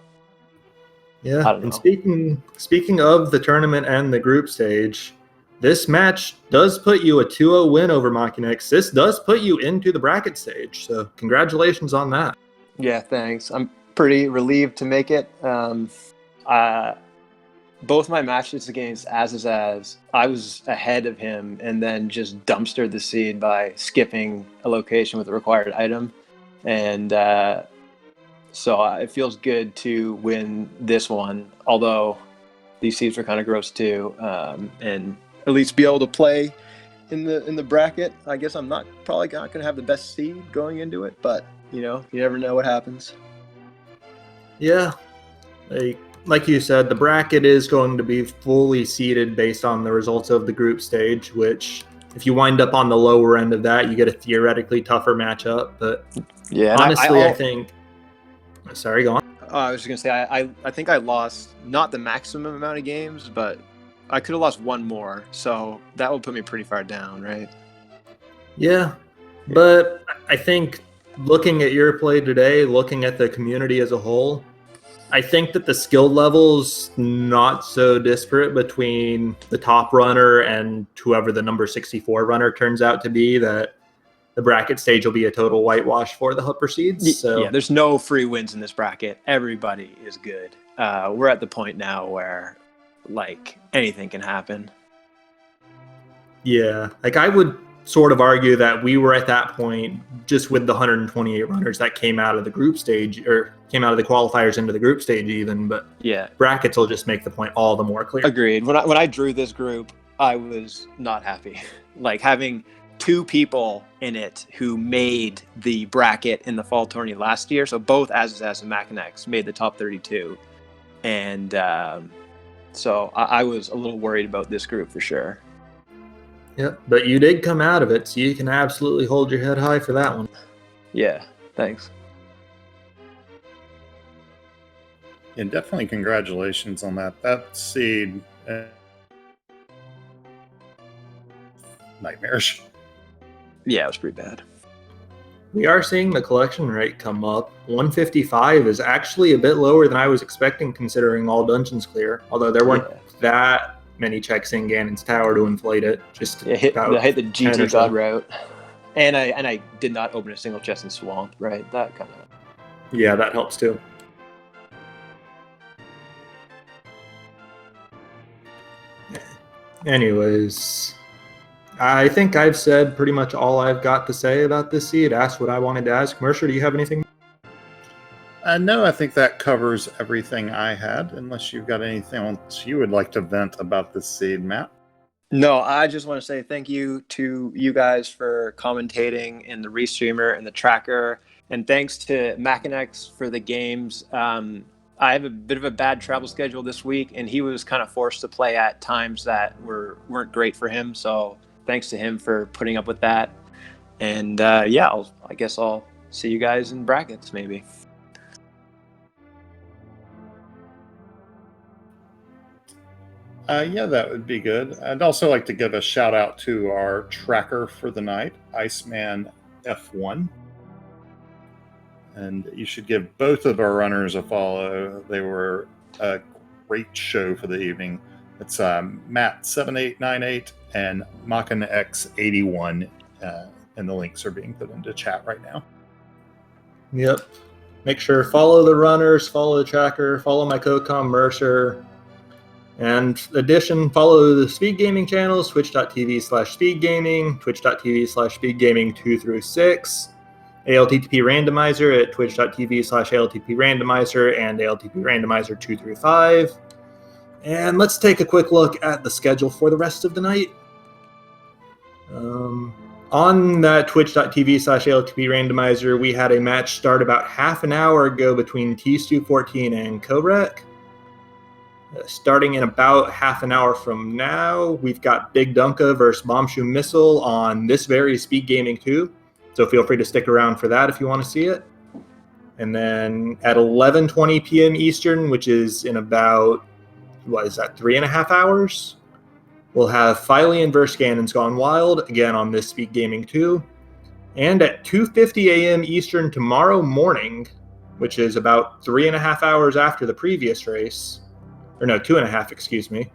yeah, I don't and know. speaking of the tournament and the group stage, this match does put you a 2-0 win over Makinx. This does put you into the bracket stage, so congratulations on that. Yeah, thanks. I'm pretty relieved to make it. Both my matches against As I was ahead of him and then just dumpstered the seed by skipping a location with the required item. And so it feels good to win this one, although these seeds were kind of gross too. And at least be able to play in the bracket. I guess I'm probably not going to have the best seed going into it, but you never know what happens. Yeah, like you said, the bracket is going to be fully seeded based on the results of the group stage, which if you wind up on the lower end of that, you get a theoretically tougher matchup. But yeah, honestly, I think... Sorry, go on. I was just going to say, I think I lost not the maximum amount of games, but I could have lost one more. So that would put me pretty far down, right? Yeah, but I think looking at your play today, looking at the community as a whole, I think that the skill level's not so disparate between the top runner and whoever the number 64 runner turns out to be, that the bracket stage will be a total whitewash for the upper seeds. So yeah, there's no free wins in this bracket. Everybody is good. We're at the point now where like anything can happen. Yeah, like I would sort of argue that we were at that point just with the 128 runners that came out of the group stage, or came out of the qualifiers into the group stage even, but yeah, brackets will just make the point all the more clear. Agreed. When I drew this group, I was not happy. Like having two people in it who made the bracket in the fall tourney last year. So both Azaz and Makinx made the top 32. And so I was a little worried about this group for sure. Yep, but you did come out of it, so you can absolutely hold your head high for that one. Yeah, thanks. And definitely congratulations on that. That seed, nightmarish. Yeah, it was pretty bad. We are seeing the collection rate come up. 155 is actually a bit lower than I was expecting, considering all dungeons clear. Although there weren't that many checks in Ganon's tower to inflate it. Just I hit the GT so. God route, and I did not open a single chest in Swamp. Right, that kind of. Yeah, that helps too. Anyways, I think I've said pretty much all I've got to say about this seed. Asked what I wanted to ask. Mercer, do you have anything? No, I think that covers everything I had, unless you've got anything else you would like to vent about this seed, Matt. No, I just want to say thank you to you guys for commentating in the restreamer and the tracker, and thanks to Makinx for the games. I have a bit of a bad travel schedule this week, and he was kind of forced to play at times that weren't great for him. So thanks to him for putting up with that. And yeah, I guess I'll see you guys in brackets maybe. Yeah, that would be good. I'd also like to give a shout out to our tracker for the night, Iceman F1. And you should give both of our runners a follow. They were a great show for the evening. It's matt7898 and Makinx81, and the links are being put into chat right now. Yep. Make sure follow the runners, follow the tracker, follow my co-com Mercer. And addition, follow the Speed Gaming channels, twitch.tv/speedgaming, twitch.tv/speedgaming 2-6. ALTTP Randomizer at twitch.tv/ALTTP Randomizer and ALTTP Randomizer 2-5. And let's take a quick look at the schedule for the rest of the night. On that twitch.tv/ALTTP Randomizer, we had a match start about half an hour ago between T-Stu14 and Kobrek. Starting in about half an hour from now, we've got Big Dunka versus Bombshoe Missile on this very Speed Gaming 2. So feel free to stick around for that if you want to see it. And then at 11:20 p.m. Eastern, which is in about, 3.5 hours, we'll have Phyllian versus Ganon's Gone Wild, again on this Speed Gaming 2. And at 2:50 a.m. Eastern tomorrow morning, which is about 3.5 hours after the previous race, or no, 2.5, excuse me,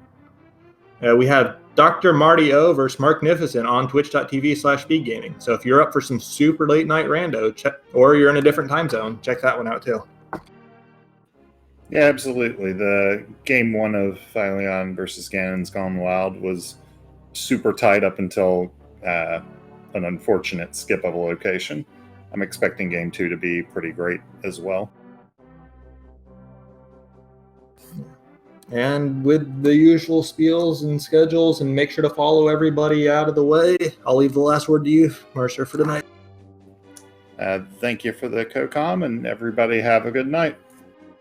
we have Dr. Marty O versus Marknificent on twitch.tv/speedgaming. So if you're up for some super late night rando, or you're in a different time zone, check that one out too. Yeah, absolutely. The game one of Phyllian versus Ganon's Gone Wild was super tight up until an unfortunate skip of a location. I'm expecting game two to be pretty great as well. And with the usual spiels and schedules, and make sure to follow everybody out of the way, I'll leave the last word to you, Mercer, for tonight. Thank you for the co-com, and everybody have a good night.